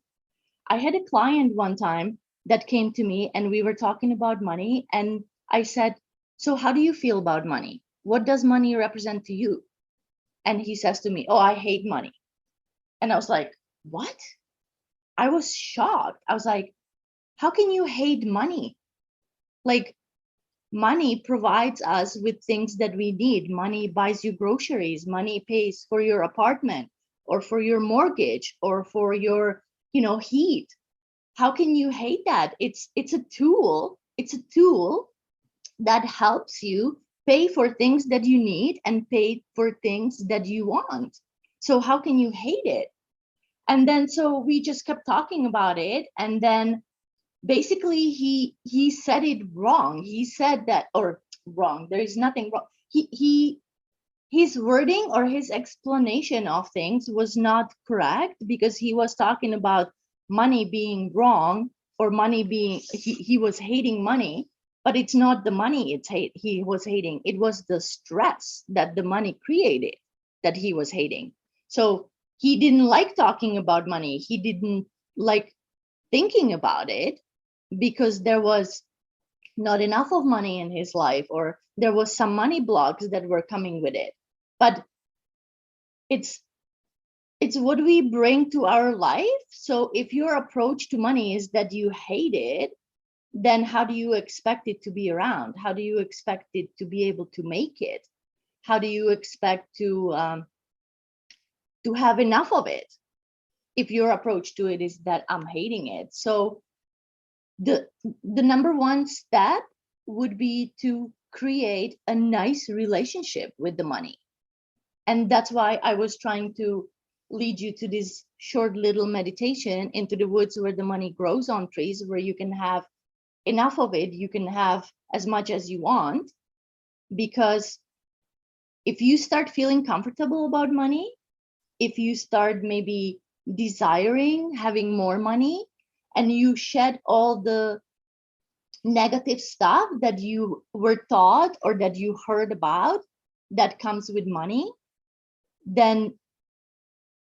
[SPEAKER 4] I had a client one time that came to me, and we were talking about money, and I said, so how do you feel about money? What does money represent to you? And he says to me, oh, I hate money. And I was like, what? I was shocked. I was like, how can you hate money? Like, money provides us with things that we need. Money buys you groceries. Money pays for your apartment or for your mortgage or for your, heat. How can you hate that? It's a tool. It's a tool that helps you pay for things that you need and pay for things that you want. So how can you hate it? And then so we just kept talking about it, and then basically he said it wrong. He said that, or wrong, there is nothing wrong. His wording or his explanation of things was not correct, because he was talking about money being wrong, or money being, he was hating money, but it's not the money he was hating. It was the stress that the money created that he was hating. So he didn't like talking about money. He didn't like thinking about it, because there was not enough of money in his life, or there was some money blocks that were coming with it. But it's what we bring to our life. So if your approach to money is that you hate it, then how do you expect it to be around? How do you expect it to be able to make it? How do you expect to have enough of it if your approach to it is that I'm hating it? So the number one step would be to create a nice relationship with the money. And that's why I was trying to lead you to this short little meditation into the woods where the money grows on trees, where you can have enough of it, you can have as much as you want. Because if you start feeling comfortable about money, if you start maybe desiring having more money, and you shed all the negative stuff that you were taught or that you heard about that comes with money, then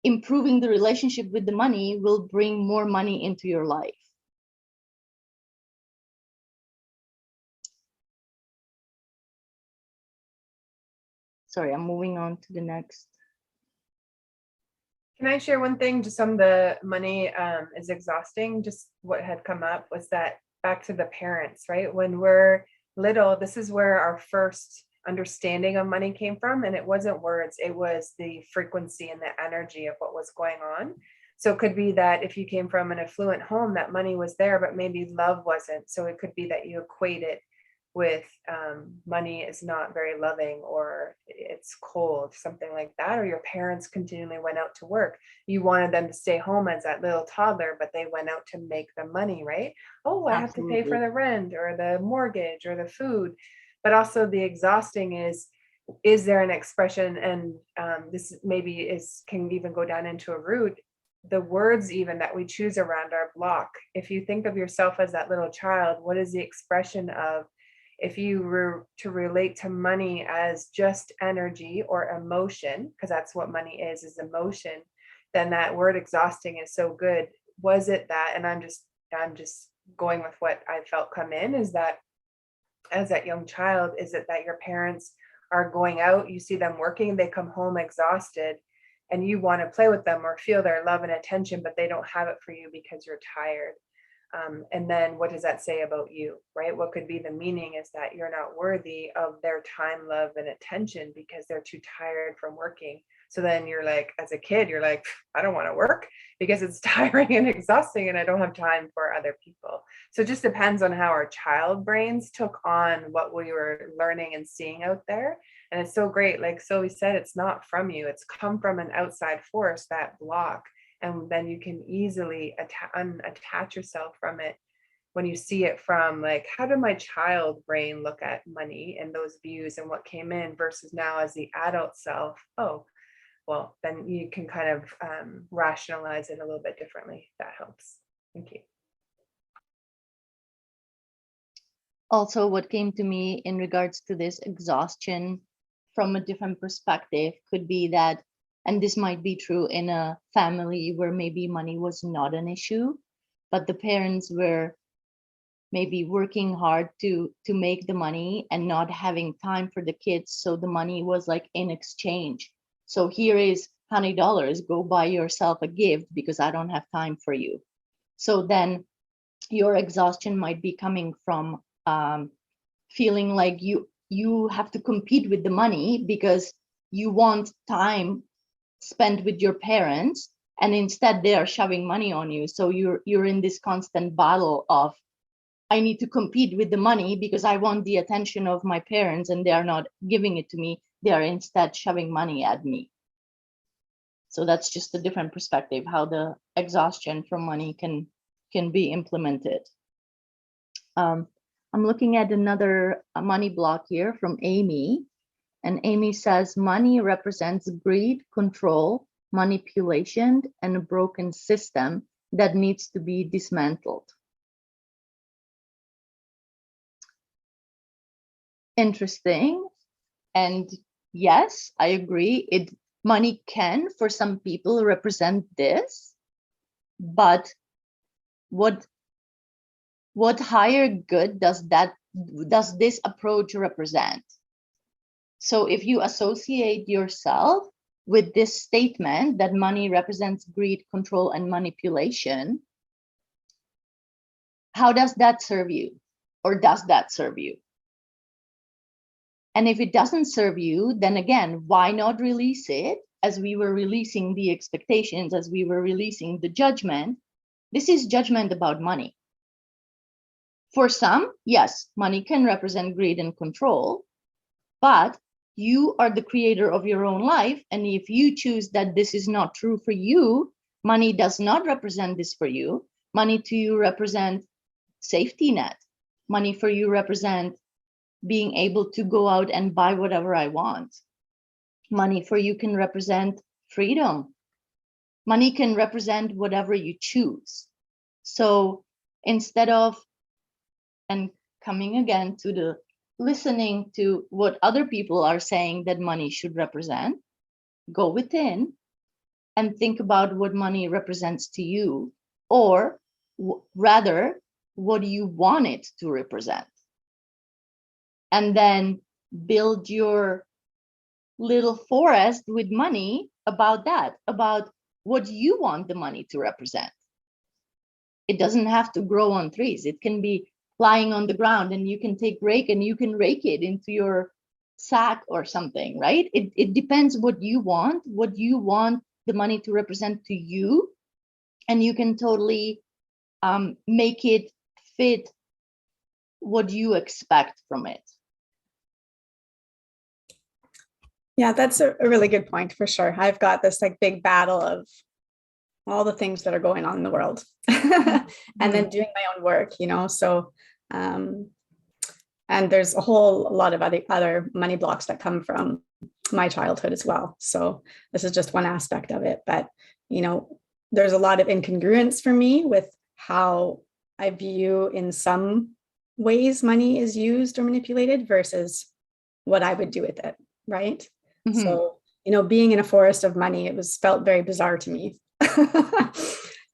[SPEAKER 4] improving the relationship with the money will bring more money into your life. Sorry, I'm moving on to the next.
[SPEAKER 1] Can I share one thing? Just on the money is exhausting. Just what had come up was that back to the parents, right? When we're little, this is where our first understanding of money came from. And it wasn't words, it was the frequency and the energy of what was going on. So it could be that if you came from an affluent home, that money was there, but maybe love wasn't. So it could be that you equate it with money is not very loving, or it's cold, something like that. Or your parents continually went out to work. You wanted them to stay home as that little toddler, but they went out to make the money, right? Oh, I have to pay for the rent or the mortgage or the food. But also the exhausting is there an expression, and this maybe can even go down into a root, the words even that we choose around our block. If you think of yourself as that little child, what is the expression of, if you were to relate to money as just energy or emotion, because that's what money is emotion, then that word exhausting is so good. Was it that, and I'm just going with what I felt come in, is that as that young child, is it that your parents are going out, you see them working, they come home exhausted, and you want to play with them or feel their love and attention, but they don't have it for you because you're tired. And then what does that say about you, right? What could be the meaning is that you're not worthy of their time, love, and attention because they're too tired from working. So then you're like, as a kid, you're like, I don't want to work because it's tiring and exhausting and I don't have time for other people. So it just depends on how our child brains took on what we were learning and seeing out there. And it's so great. Like Sylvie said, it's not from you. It's come from an outside force, that block. And then you can easily unattach yourself from it when you see it from, like, how did my child brain look at money and those views and what came in versus now as the adult self? Oh, well, then you can kind of rationalize it a little bit differently. That helps. Thank you.
[SPEAKER 4] Also, what came to me in regards to this exhaustion from a different perspective could be that, and this might be true in a family where maybe money was not an issue, but the parents were maybe working hard to make the money and not having time for the kids, so the money was like in exchange. So here is $100, go buy yourself a gift because I don't have time for you. So then your exhaustion might be coming from feeling like you have to compete with the money because you want time spent with your parents, and instead they are shoving money on you. So you're in this constant battle of, I need to compete with the money because I want the attention of my parents and they are not giving it to me. They are instead shoving money at me. So that's just a different perspective, how the exhaustion from money can be implemented. I'm looking at another money block here from Amy. And Amy says, money represents greed, control, manipulation, and a broken system that needs to be dismantled. Interesting. And yes, I agree. Money can, for some people, represent this, but what higher good does this approach represent? So if you associate yourself with this statement that money represents greed, control, and manipulation, how does that serve you? Or does that serve you? And if it doesn't serve you, then again, why not release it? As we were releasing the expectations, as we were releasing the judgment, this is judgment about money. For some, yes, money can represent greed and control, but you are the creator of your own life. And if you choose that this is not true for you, money does not represent this for you. Money to you represent safety net. Money for you represent being able to go out and buy whatever I want. Money for you can represent freedom. Money can represent whatever you choose. So instead of, and coming again to the listening to what other people are saying that money should represent, go within and think about what money represents to you, or rather, what do you want it to represent? And then build your little forest with money about that, about what you want the money to represent. It doesn't have to grow on trees. It can be lying on the ground, and you can take rake and you can rake it into your sack or something, right? It depends what you want the money to represent to you, and you can totally make it fit what you expect from it.
[SPEAKER 2] Yeah, that's a really good point for sure. I've got this like big battle of all the things that are going on in the world and then doing my own work, so and there's a whole lot of other money blocks that come from my childhood as well. So this is just one aspect of it, but there's a lot of incongruence for me with how I view in some ways money is used or manipulated versus what I would do with it, right? Mm-hmm. So, being in a forest of money, it felt very bizarre to me.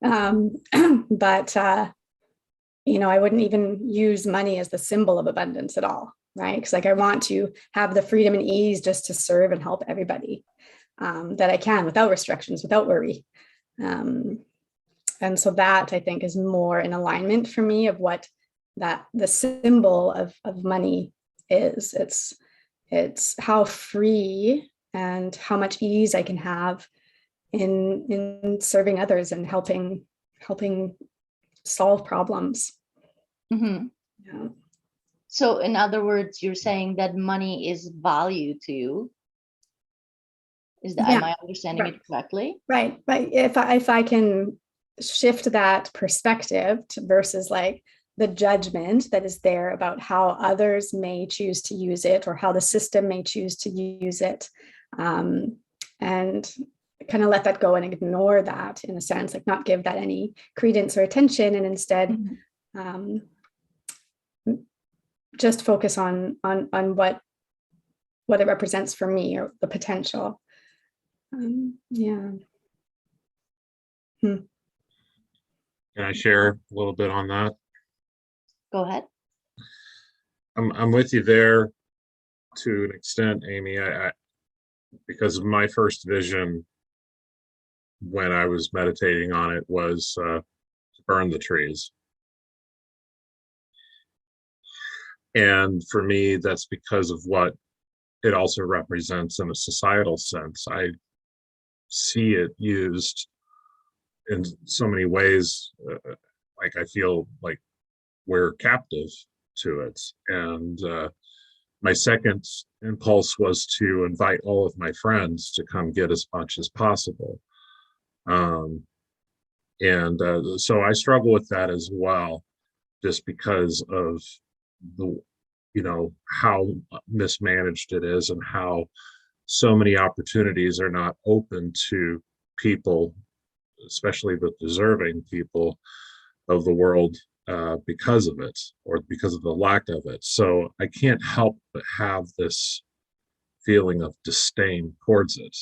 [SPEAKER 2] But I wouldn't even use money as the symbol of abundance at all, right? Because I want to have the freedom and ease just to serve and help everybody that I can without restrictions, without worry. And so that I think is more in alignment for me of what the symbol of money is. It's how free and how much ease I can have in serving others and helping solve problems.
[SPEAKER 4] Mm-hmm.
[SPEAKER 2] Yeah.
[SPEAKER 4] So in other words, you're saying that money is value to you. Am I understanding it correctly?
[SPEAKER 2] Right. But if I can shift that perspective versus like the judgment that is there about how others may choose to use it or how the system may choose to use it, and kind of let that go and ignore that in a sense, like not give that any credence or attention, and instead just focus on what it represents for me or the potential. Yeah.
[SPEAKER 6] Can I share a little bit on that?
[SPEAKER 4] Go ahead.
[SPEAKER 6] I'm with you there to an extent, Amy. I because my first vision when I was meditating on it was to burn the trees. And for me, that's because of what it also represents in a societal sense. I see it used in so many ways. Like I feel like we're captive to it. And my second impulse was to invite all of my friends to come get as much as possible. So I struggle with that as well, just because of the, how mismanaged it is and how so many opportunities are not open to people, especially the deserving people of the world, because of it, or because of the lack of it. So I can't help but have this feeling of disdain towards it.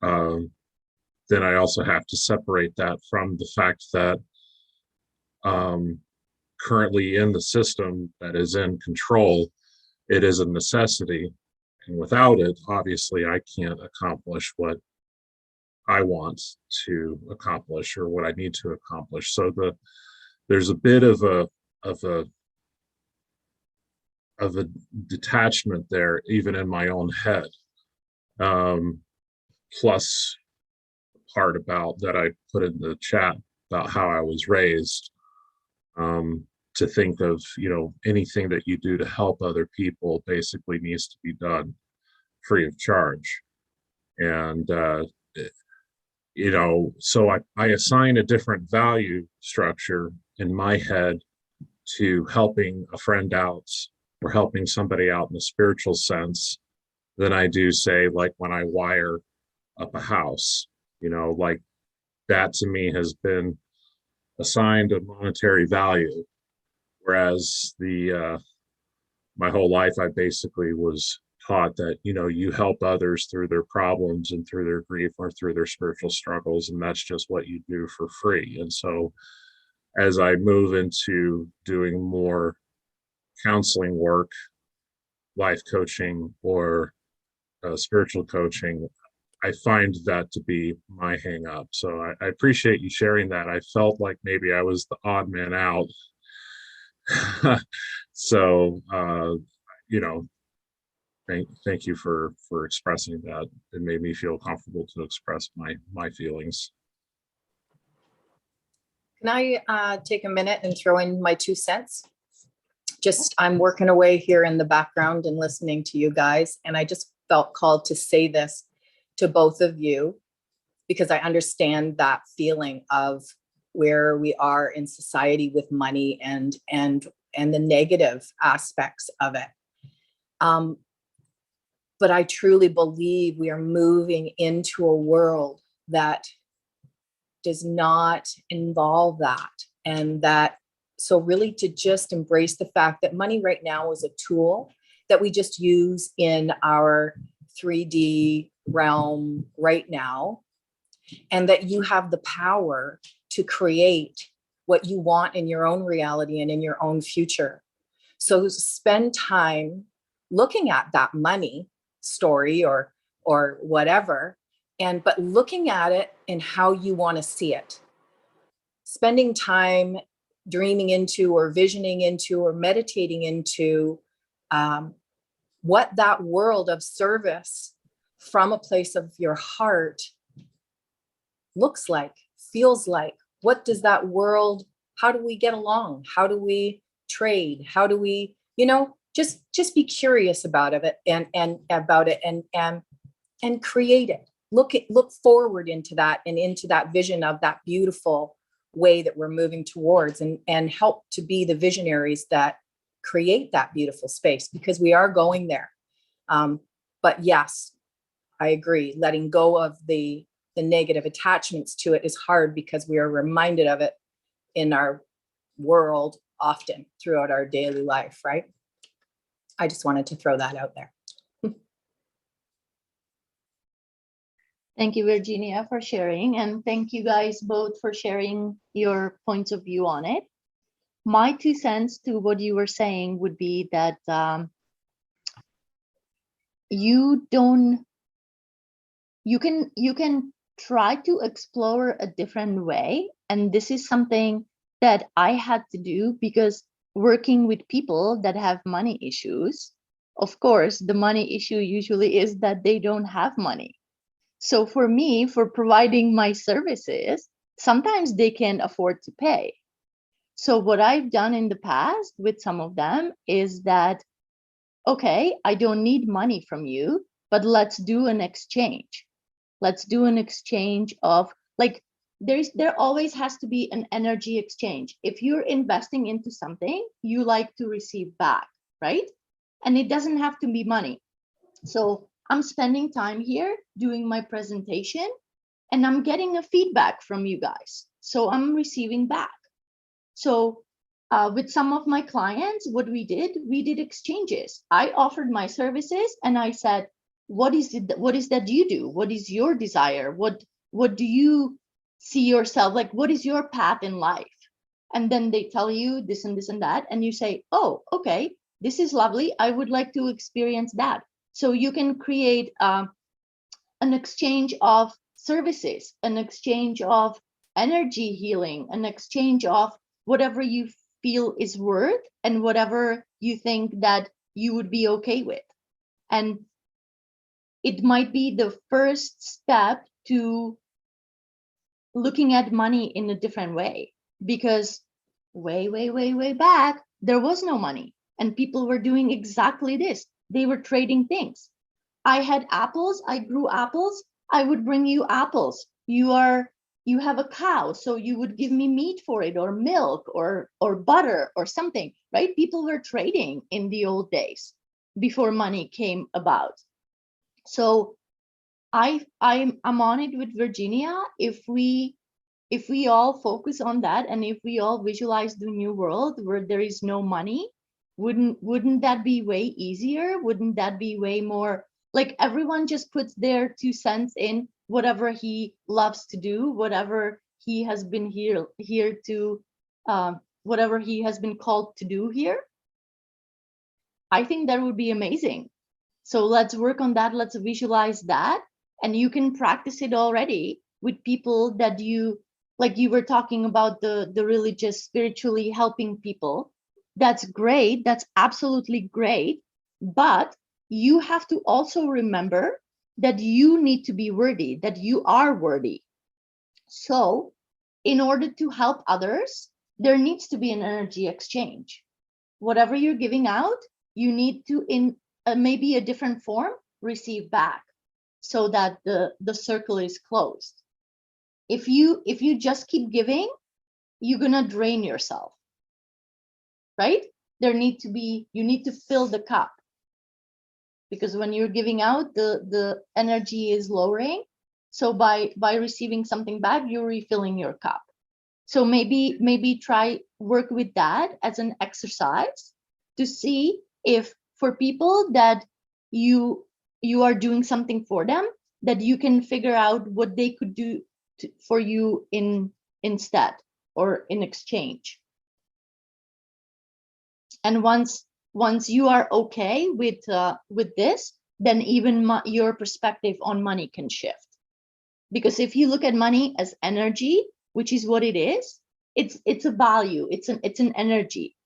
[SPEAKER 6] Then I also have to separate that from the fact that currently in the system that is in control, it is a necessity. And without it, obviously, I can't accomplish what I want to accomplish or what I need to accomplish. So there's a bit of a detachment there, even in my own head. Plus the part about that I put in the chat about how I was raised, to think of, anything that you do to help other people basically needs to be done free of charge. And, so I assign a different value structure in my head to helping a friend out or helping somebody out in a spiritual sense than I do, say, like when I wire up a house. Like that to me has been assigned a monetary value, whereas my whole life I basically was taught that you help others through their problems and through their grief or through their spiritual struggles, and that's just what you do for free. And so as I move into doing more counseling work, life coaching, or spiritual coaching, I find that to be my hang up. So I appreciate you sharing that. I felt like maybe I was the odd man out. So, thank you for expressing that. It made me feel comfortable to express my feelings.
[SPEAKER 7] Can I take a minute and throw in my 2 cents? I'm working away here in the background and listening to you guys, and I just felt called to say this to both of you because I understand that feeling of where we are in society with money and the negative aspects of it. But I truly believe we are moving into a world that does not involve that. And that, so really to just embrace the fact that money right now is a tool that we just use in our 3D realm right now, and that you have the power to create what you want in your own reality and in your own future. So spend time looking at that money story or whatever, but looking at it and how you want to see it. Spending time dreaming into or visioning into or meditating into what that world of service from a place of your heart looks like, feels like. What does that world, how do we get along? How do we trade? How do we, just be curious about it and create it. Look forward into that and into that vision of that beautiful way that we're moving towards, and help to be the visionaries that create that beautiful space, because we are going there. But yes, I agree. Letting go of the negative attachments to it is hard because we are reminded of it in our world often throughout our daily life, right? I just wanted to throw that out there.
[SPEAKER 4] Thank you, Virginia, for sharing. And thank you guys both for sharing your points of view on it. my 2 cents to what you were saying would be that you can try to explore a different way. And this is something that I had to do, because working with people that have money issues, of course, the money issue usually is that they don't have money. So for me, for providing my services, sometimes they can't afford to pay. So what I've done in the past with some of them is that, okay, I don't need money from you, but let's do an exchange. Let's do an exchange of, like, there always has to be an energy exchange. If you're investing into something, you like to receive back, right? And it doesn't have to be money. So I'm spending time here doing my presentation, and I'm getting a feedback from you guys. So I'm receiving back. So with some of my clients, what we did exchanges. I offered my services and I said, what is that you do? What is your desire? What do you see yourself? Like, what is your path in life? And then they tell you this and this and that. And you say, oh, okay, this is lovely. I would like to experience that. So you can create an exchange of services, an exchange of energy healing, an exchange of whatever you feel is worth and whatever you think that you would be okay with. And it might be the first step to looking at money in a different way, because way back, there was no money and people were doing exactly this. They were trading things. I had apples, I grew apples, I would bring you apples. You have a cow, so you would give me meat for it, or milk, or butter, or something, right? People were trading in the old days before money came about. So I'm on it with Virginia. If we all focus on that, and if we all visualize the new world where there is no money, wouldn't that be way easier? Wouldn't that be way more, like, everyone just puts their 2 cents in whatever he loves to do, whatever he has been here to, whatever he has been called to do here? I think that would be amazing. So let's work on that. Let's visualize that. And you can practice it already with people that you, like you were talking about the religious, spiritually helping people. That's great. That's absolutely great. But you have to also remember that you need to be worthy, that you are worthy. So in order to help others, there needs to be an energy exchange. Whatever you're giving out, you need to, in maybe a different form, receive back, so that the circle is closed. If you just keep giving, you're gonna drain yourself, right? You need to fill the cup, because when you're giving out, the energy is lowering. So by receiving something back, you're refilling your cup. So maybe try work with that as an exercise to see if, for people that you are doing something for them, that you can figure out what they could do for you instead, or in exchange. And once you are okay with this, then even your perspective on money can shift. Because if you look at money as energy, which is what it is, it's a value, it's an energy.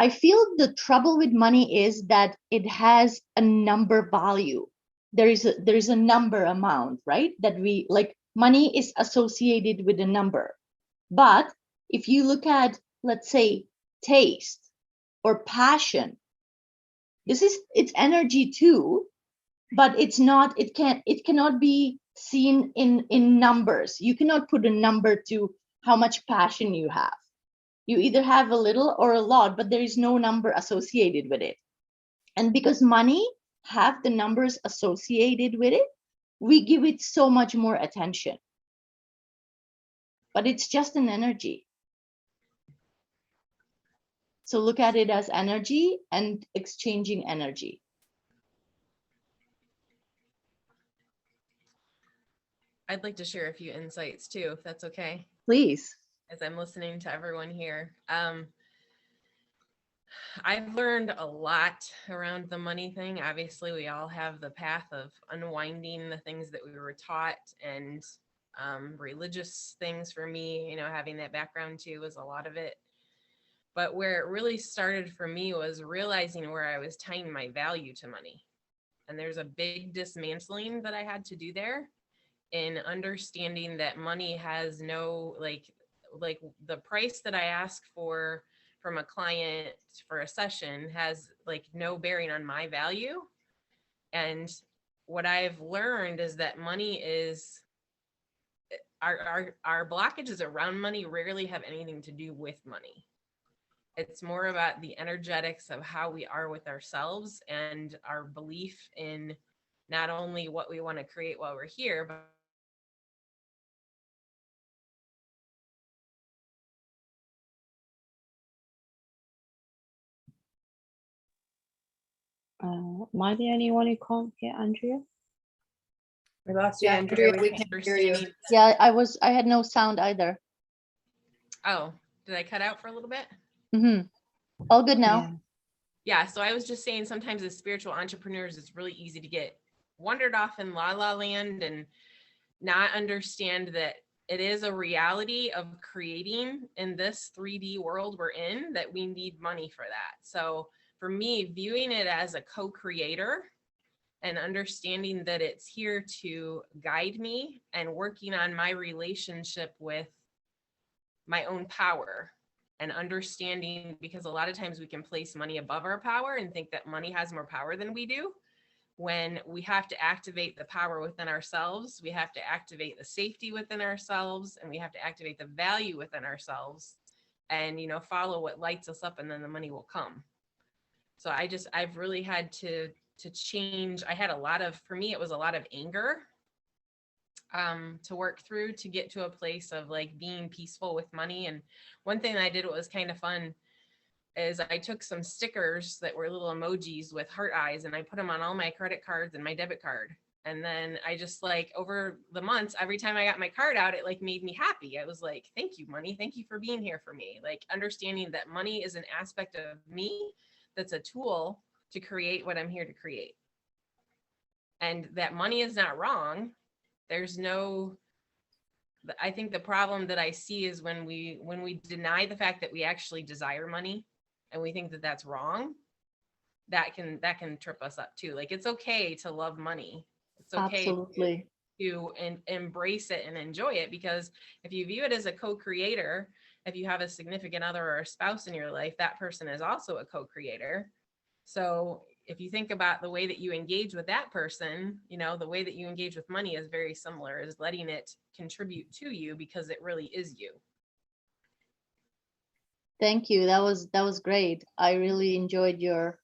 [SPEAKER 4] I feel the trouble with money is that it has a number value. There is a number amount, right? That we, like, money is associated with a number. But if you look at, let's say, taste or passion, it's energy too, but it's not, it cannot be seen in numbers. You cannot put a number to how much passion you have. You either have a little or a lot, but there is no number associated with it. And because money have the numbers associated with it, we give it so much more attention. But it's just an energy. So look at it as energy and exchanging energy.
[SPEAKER 8] I'd like to share a few insights too, if that's okay,
[SPEAKER 4] Please.
[SPEAKER 8] as I'm listening to everyone here. I've learned a lot around the money thing. Obviously, we all have the path of unwinding the things that we were taught, and religious things for me, having that background too was a lot of it. But where it really started for me was realizing where I was tying my value to money. And there's a big dismantling that I had to do there, in understanding that money has no, like the price that I ask for from a client for a session has like no bearing on my value. And what I've learned is that money is, our blockages around money rarely have anything to do with money. It's more about the energetics of how we are with ourselves and our belief in not only what we want to create while we're here, but
[SPEAKER 3] Am I the only one who can't get Andrea?
[SPEAKER 1] We lost you,
[SPEAKER 7] Yeah,
[SPEAKER 1] Andrea.
[SPEAKER 7] Andrea, we can't hear you.
[SPEAKER 8] understanding.
[SPEAKER 4] Yeah, I had no sound either.
[SPEAKER 8] Oh, did I cut out for a little bit?
[SPEAKER 4] Hmm. All good now.
[SPEAKER 8] Yeah, so I was just saying, sometimes as spiritual entrepreneurs, it's really easy to get wandered off in la la land and not understand that it is a reality of creating in this 3D world we're in, that we need money for that. So for me, viewing it as a co-creator and understanding that it's here to guide me and working on my relationship with my own power, and understanding, because a lot of times we can place money above our power and think that money has more power than we do, when we have to activate the power within ourselves, we have to activate the safety within ourselves, and we have to activate the value within ourselves, and follow what lights us up, and then the money will come. So I've really had to change. I had for me, it was a lot of anger to work through to get to a place of like being peaceful with money. And one thing that I did, what was kind of fun, is I took some stickers that were little emojis with heart eyes, and I put them on all my credit cards and my debit card. And then I just, like, over the months, every time I got my card out, it like made me happy. I was like, thank you, money. Thank you for being here for me. Like, understanding that money is an aspect of me that's a tool to create what I'm here to create. And that money is not wrong. I think the problem that I see is when we deny the fact that we actually desire money, and we think that that's wrong, that can trip us up too. Like, it's okay to love money. It's okay
[SPEAKER 4] Absolutely.
[SPEAKER 8] to embrace it and enjoy it, because if you view it as a co-creator, if you have a significant other or a spouse in your life, that person is also a co-creator. So if you think about the way that you engage with that person, the way that you engage with money is very similar, is letting it contribute to you because it really is you.
[SPEAKER 4] Thank you. That was great. I really enjoyed your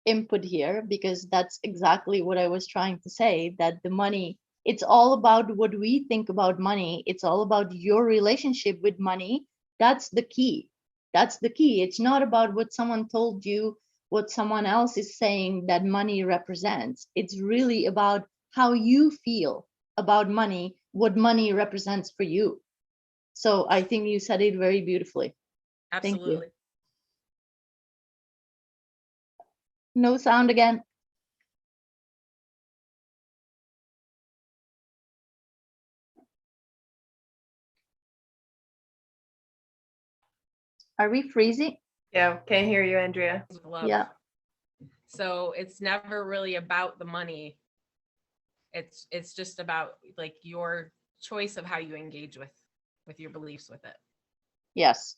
[SPEAKER 4] input here, because that's exactly what I was trying to say, that the money, it's all about what we think about money. It's all about your relationship with money. That's the key. That's the key. It's not about what someone told you, what someone else is saying that money represents. It's really about how you feel about money, what money represents for you. So I think you said it very beautifully.
[SPEAKER 8] Absolutely.
[SPEAKER 4] Thank you. No sound again. Are we freezing?
[SPEAKER 1] Yeah, can't hear you, Andrea.
[SPEAKER 8] Love.
[SPEAKER 4] Yeah.
[SPEAKER 8] So it's never really about the money. It's just about like your choice of how you engage with your beliefs with it.
[SPEAKER 4] Yes.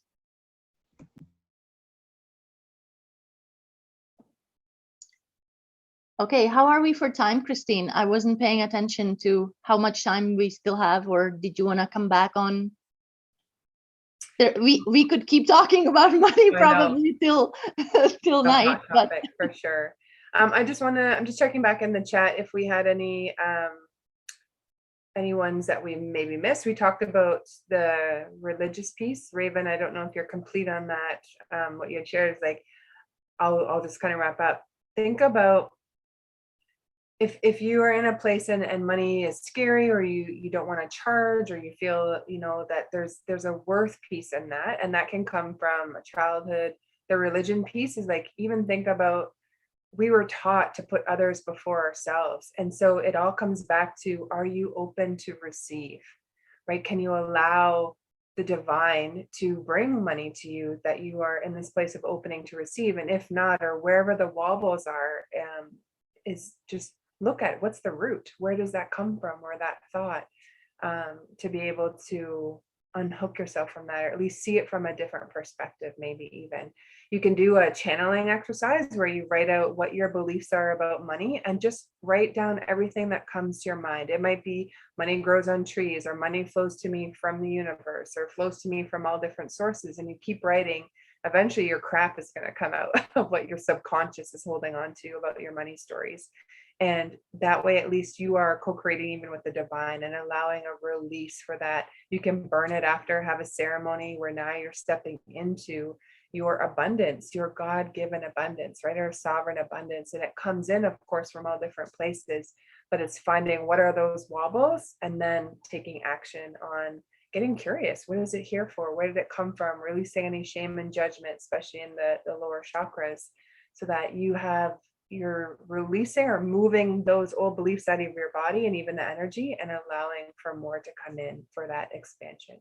[SPEAKER 4] Okay, how are we for time, Christine? I wasn't paying attention to how much time we still have, or did you want to come back on? We could keep talking about money probably till night, but
[SPEAKER 1] for sure. I'm just checking back in the chat if we had any ones that we maybe missed. We talked about the religious piece. Raven, I don't know if you're complete on that. What you had shared is like, I'll just kind of wrap up. Think about if you are in a place and money is scary, or you don't want to charge, or you feel, that there's a worth piece in that, and that can come from childhood. The religion piece is like, even think about, we were taught to put others before ourselves. And so it all comes back to, are you open to receive, right? Can you allow the divine to bring money to you, that you are in this place of opening to receive? And if not, or wherever the wobbles are, is just look at what's the root, where does that come from, or that thought, to be able to unhook yourself from that, or at least see it from a different perspective. Maybe even you can do a channeling exercise where you write out what your beliefs are about money, and just write down everything that comes to your mind. It might be money grows on trees, or money flows to me from the universe, or flows to me from all different sources. And you keep writing, eventually your crap is going to come out of what your subconscious is holding on to about your money stories. And that way, at least you are co-creating even with the divine, and allowing a release for that. You can burn it after, have a ceremony where now you're stepping into your abundance, your God-given abundance, right? Our sovereign abundance. And it comes in, of course, from all different places, but it's finding what are those wobbles, and then taking action on getting curious. What is it here for? Where did it come from? Releasing any shame and judgment, especially in the lower chakras, so that you're releasing or moving those old beliefs out of your body, and even the energy, and allowing for more to come in for that expansion.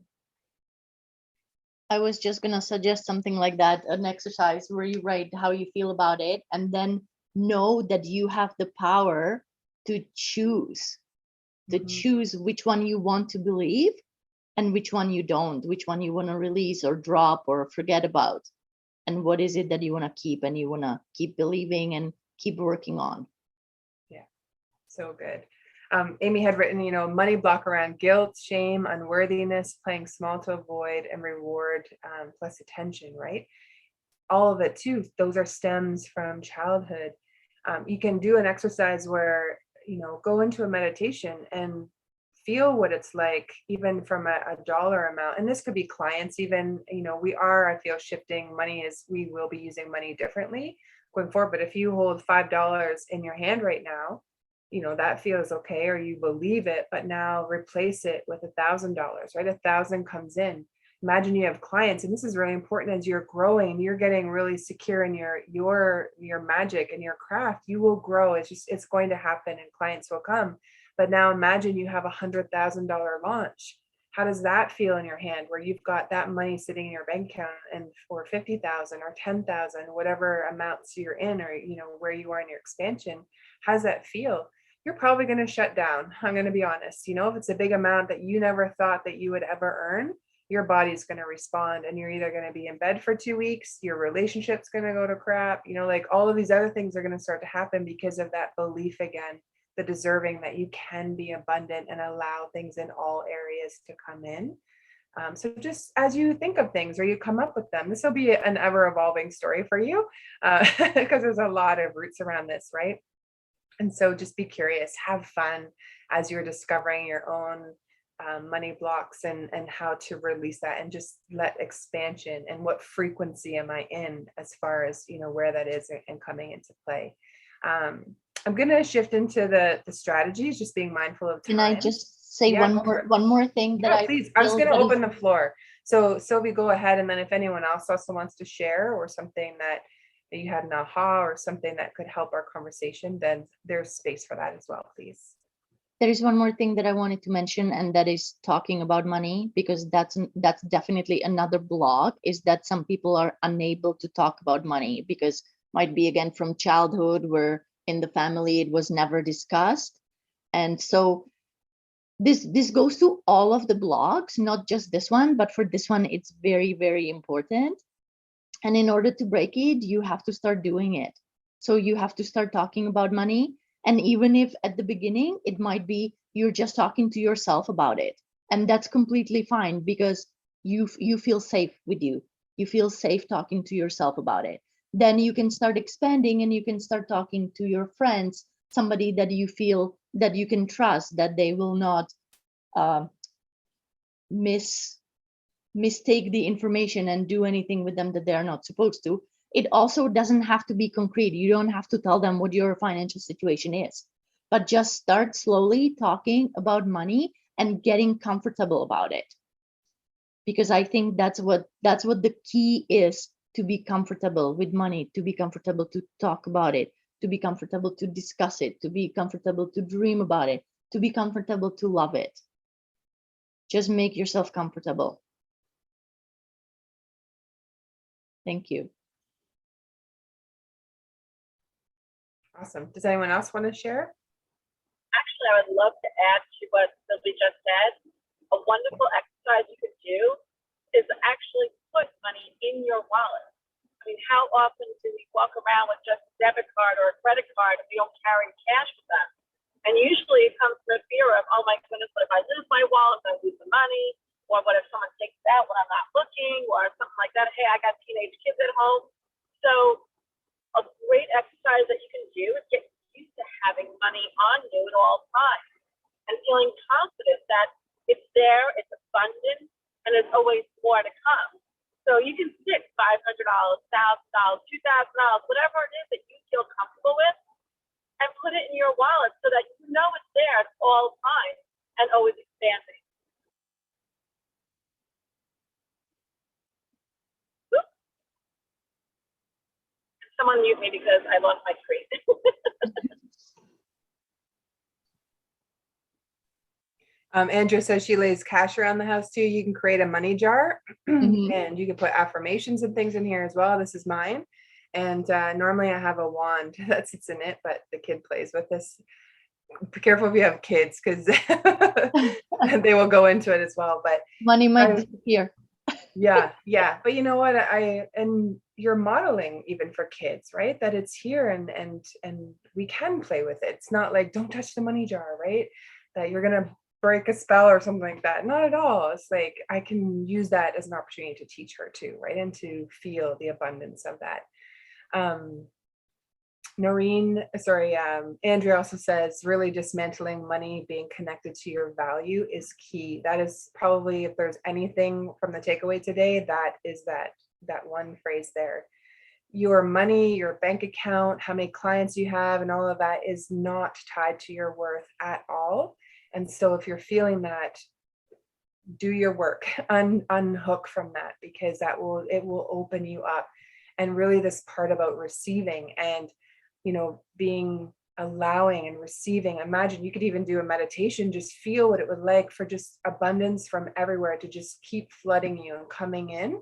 [SPEAKER 4] I was just going to suggest something like that, an exercise where you write how you feel about it, and then know that you have the power to choose, choose which one you want to believe and which one you don't, which one you want to release or drop or forget about. And what is it that you want to keep, and you want to keep believing and keep working on.
[SPEAKER 1] Yeah, so good. Amy had written, money block around guilt, shame, unworthiness, playing small to avoid, and reward plus attention, right? All of it too, those are stems from childhood. You can do an exercise where, go into a meditation and feel what it's like, even from a dollar amount. And this could be clients, even, I feel shifting money, is we will be using money differently going forward. But if you hold $5 in your hand right now, that feels okay, or you believe it, but now replace it with $1,000, right? 1,000 comes in. Imagine you have clients, and this is really important as you're growing, you're getting really secure in your magic and your craft, you will grow. It's going to happen, and clients will come. But now imagine you have $100,000 launch. How does that feel in your hand, where you've got that money sitting in your bank account, and for 50,000 or 10,000, whatever amounts you're in, or where you are in your expansion? How does that feel? You're probably going to shut down. I'm going to be honest. If it's a big amount that you never thought that you would ever earn, your body's going to respond, and you're either going to be in bed for 2 weeks, your relationship's going to go to crap, like all of these other things are going to start to happen because of that belief again, the deserving, that you can be abundant and allow things in all areas to come in. So just as you think of things, or you come up with them, this will be an ever evolving story for you, because there's a lot of roots around this, right? And so just be curious, have fun as you're discovering your own money blocks, and how to release that, and just let expansion, and what frequency am I in, as far as where that is and coming into play. I'm going to shift into the strategies, just being mindful of time.
[SPEAKER 4] Can I just say one more thing that
[SPEAKER 1] please. I was going to open the floor. So Sylvie, go ahead, and then if anyone else also wants to share, or something that you had an aha, or something that could help our conversation, then there's space for that as well, please.
[SPEAKER 4] There is one more thing that I wanted to mention, and that is talking about money, because that's definitely another block, is that some people are unable to talk about money, because might be again from childhood, where in the family it was never discussed. And so this goes to all of the blocks, not just this one, but for this one it's very, very important. And in order to break it, you have to start doing it. So you have to start talking about money. And even if at the beginning, it might be you're just talking to yourself about it. And that's completely fine, because you feel safe with you. You feel safe talking to yourself about it. Then you can start expanding, and you can start talking to your friends, somebody that you feel that you can trust, that they will not mistake the information and do anything with them that they're not supposed to. It also doesn't have to be concrete. You don't have to tell them what your financial situation is. but just start slowly talking about money and getting comfortable about it. Because I think that's what the key is, to be comfortable with money, to be comfortable to talk about it, to be comfortable to discuss it, to be comfortable to dream about it, to be comfortable to love it. Just make yourself comfortable. Thank you.
[SPEAKER 1] Awesome. Does anyone else want to share?
[SPEAKER 5] Actually, I would love to add to what Sylvie just said. A wonderful exercise you could do is actually put money in your wallet. I mean, how often do we walk around with just a debit card or a credit card and we don't carry cash with us? And usually it comes from the fear of, oh my goodness, what if I lose my wallet, if I lose the money? Or what if someone takes it out when I'm not looking, or something like that? Hey, I got teenage kids at home. So a great exercise that you can do is get used to having money on you at all times and feeling confident that it's there, it's abundant, and there's always more to come. So you can stick $500, $1,000, $2,000, whatever it is that you feel comfortable with, and put it in your wallet so that you know it's there at all times and always expanding. Someone mute me because I lost my screen.
[SPEAKER 1] Andrea says she lays cash around the house too. You can create a money jar and you can put affirmations and things in here as well. This is mine. And normally I have a wand that sits in it, but the kid plays with this. Be careful if you have kids, because they will go into it as well. But
[SPEAKER 4] money might disappear.
[SPEAKER 1] Yeah. But you know what? And you're modeling even for kids, right? That it's here and we can play with it. It's not like, don't touch the money jar, right? That you're going to break a spell or something like that. Not at all. It's like, I can use that as an opportunity to teach her too, right? And to feel the abundance of that. Andrea also says, really dismantling money being connected to your value is key. That is probably, if there's anything from the takeaway today, that is that one phrase there. Your money, your bank account, how many clients you have, and all of that is not tied to your worth at all. And so if you're feeling that, do your work, unhook from that, because it will open you up. And really this part about receiving and, being allowing and receiving. Imagine you could even do a meditation, just feel what it would like for just abundance from everywhere to just keep flooding you and coming in.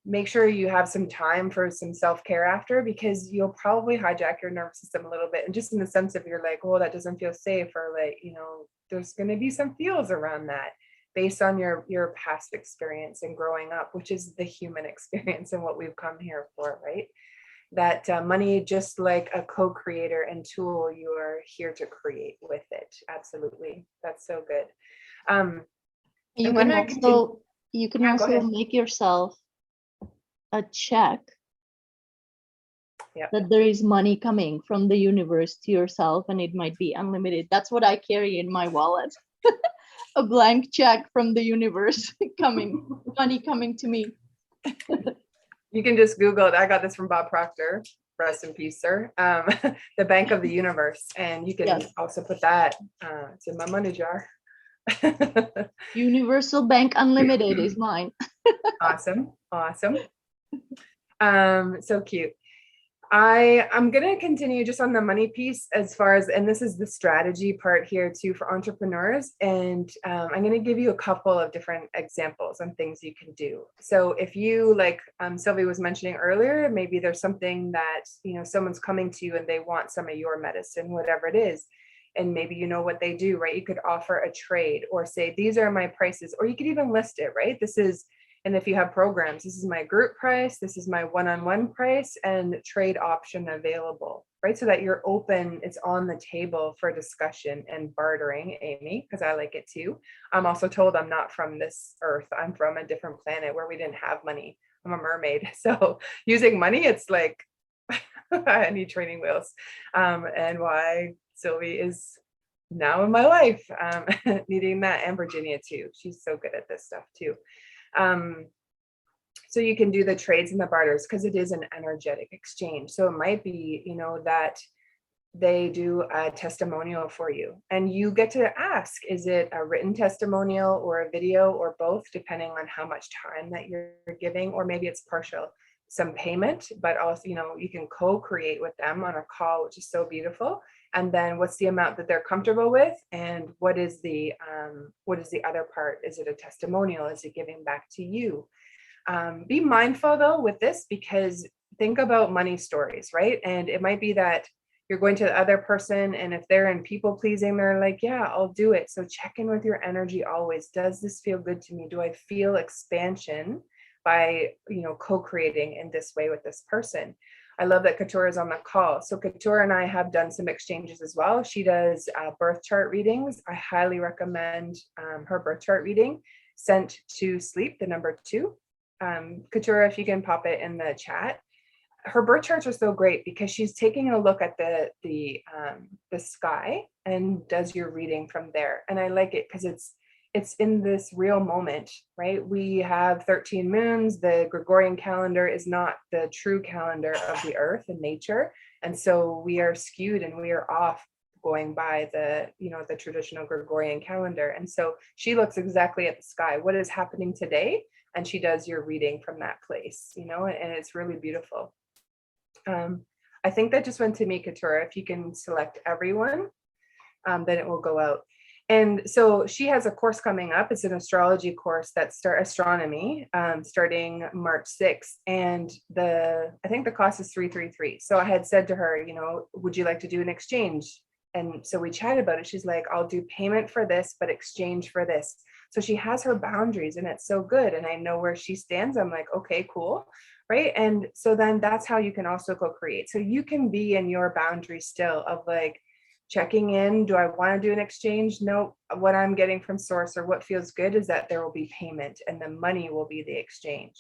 [SPEAKER 1] Make sure you have some time for some self-care after, because you'll probably hijack your nervous system a little bit. And just in the sense of you're like, oh, that doesn't feel safe, or like, there's going to be some feels around that based on your past experience and growing up, which is the human experience and what we've come here for, right? That money, just like a co-creator and tool, you are here to create with it. Absolutely. That's so good.
[SPEAKER 4] You can also make yourself a check that there is money coming from the universe to yourself, and it might be unlimited. That's what I carry in my wallet. A blank check from the universe money coming to me.
[SPEAKER 1] You can just Google it. I got this from Bob Proctor. Rest in peace, sir. The Bank of the Universe. And you can also put that, it's in my money jar.
[SPEAKER 4] Universal Bank Unlimited is mine.
[SPEAKER 1] Awesome. So cute. I'm going to continue just on the money piece as far as, and this is the strategy part here too for entrepreneurs. And I'm going to give you a couple of different examples on things you can do. So if you, like Sylvie was mentioning earlier, maybe there's something that, someone's coming to you and they want some of your medicine, whatever it is. And maybe you know what they do, right? You could offer a trade or say, these are my prices, or you could even list it, right? And if you have programs, this is my group price, this is my one-on-one price, and trade option available, right? So that you're open, it's on the table for discussion and bartering, Amy, because I like it too. I'm also told I'm not from this earth. I'm from a different planet where we didn't have money. I'm a mermaid. So using money, it's like, I need training wheels. And why Sylvie is now in my life, needing that, and Virginia too. She's so good at this stuff too. So you can do the trades and the barters because it is an energetic exchange. So it might be, that they do a testimonial for you, and you get to ask, is it a written testimonial or a video or both, depending on how much time that you're giving, or maybe it's partial, some payment, but also, you can co-create with them on a call, which is so beautiful. And then what's the amount that they're comfortable with, and what is the other part? Is it a testimonial? Is it giving back to you? Be mindful though with this, because think about money stories, right? And it might be that you're going to the other person, and if they're in people pleasing, they're like, yeah, I'll do it. So check in with your energy always. Does this feel good to me? Do I feel expansion by, co-creating in this way with this person? I love that Katura is on the call. So Katura and I have done some exchanges as well. She does birth chart readings. I highly recommend her birth chart reading, Sent to Sleep, the number 2. Katura, if you can pop it in the chat. Her birth charts are so great because she's taking a look at the sky and does your reading from there. And I like it because it's in this real moment, right? We have 13 moons. The Gregorian calendar is not the true calendar of the earth and nature. And so we are skewed and we are off going by the traditional Gregorian calendar. And so she looks exactly at the sky. What is happening today? And she does your reading from that place, and it's really beautiful. I think that just went to me, Katura. If you can select everyone, then it will go out. And so she has a course coming up. It's an astrology course that astronomy, starting March 6th. And I think the cost is $333. So I had said to her, would you like to do an exchange? And so we chatted about it. She's like, I'll do payment for this, but exchange for this. So she has her boundaries, and it's so good. And I know where she stands. I'm like, okay, cool. Right. And so then that's how you can also co-create. So you can be in your boundary still of like checking in. Do I want to do an exchange? No, what I'm getting from source or what feels good is that there will be payment and the money will be the exchange.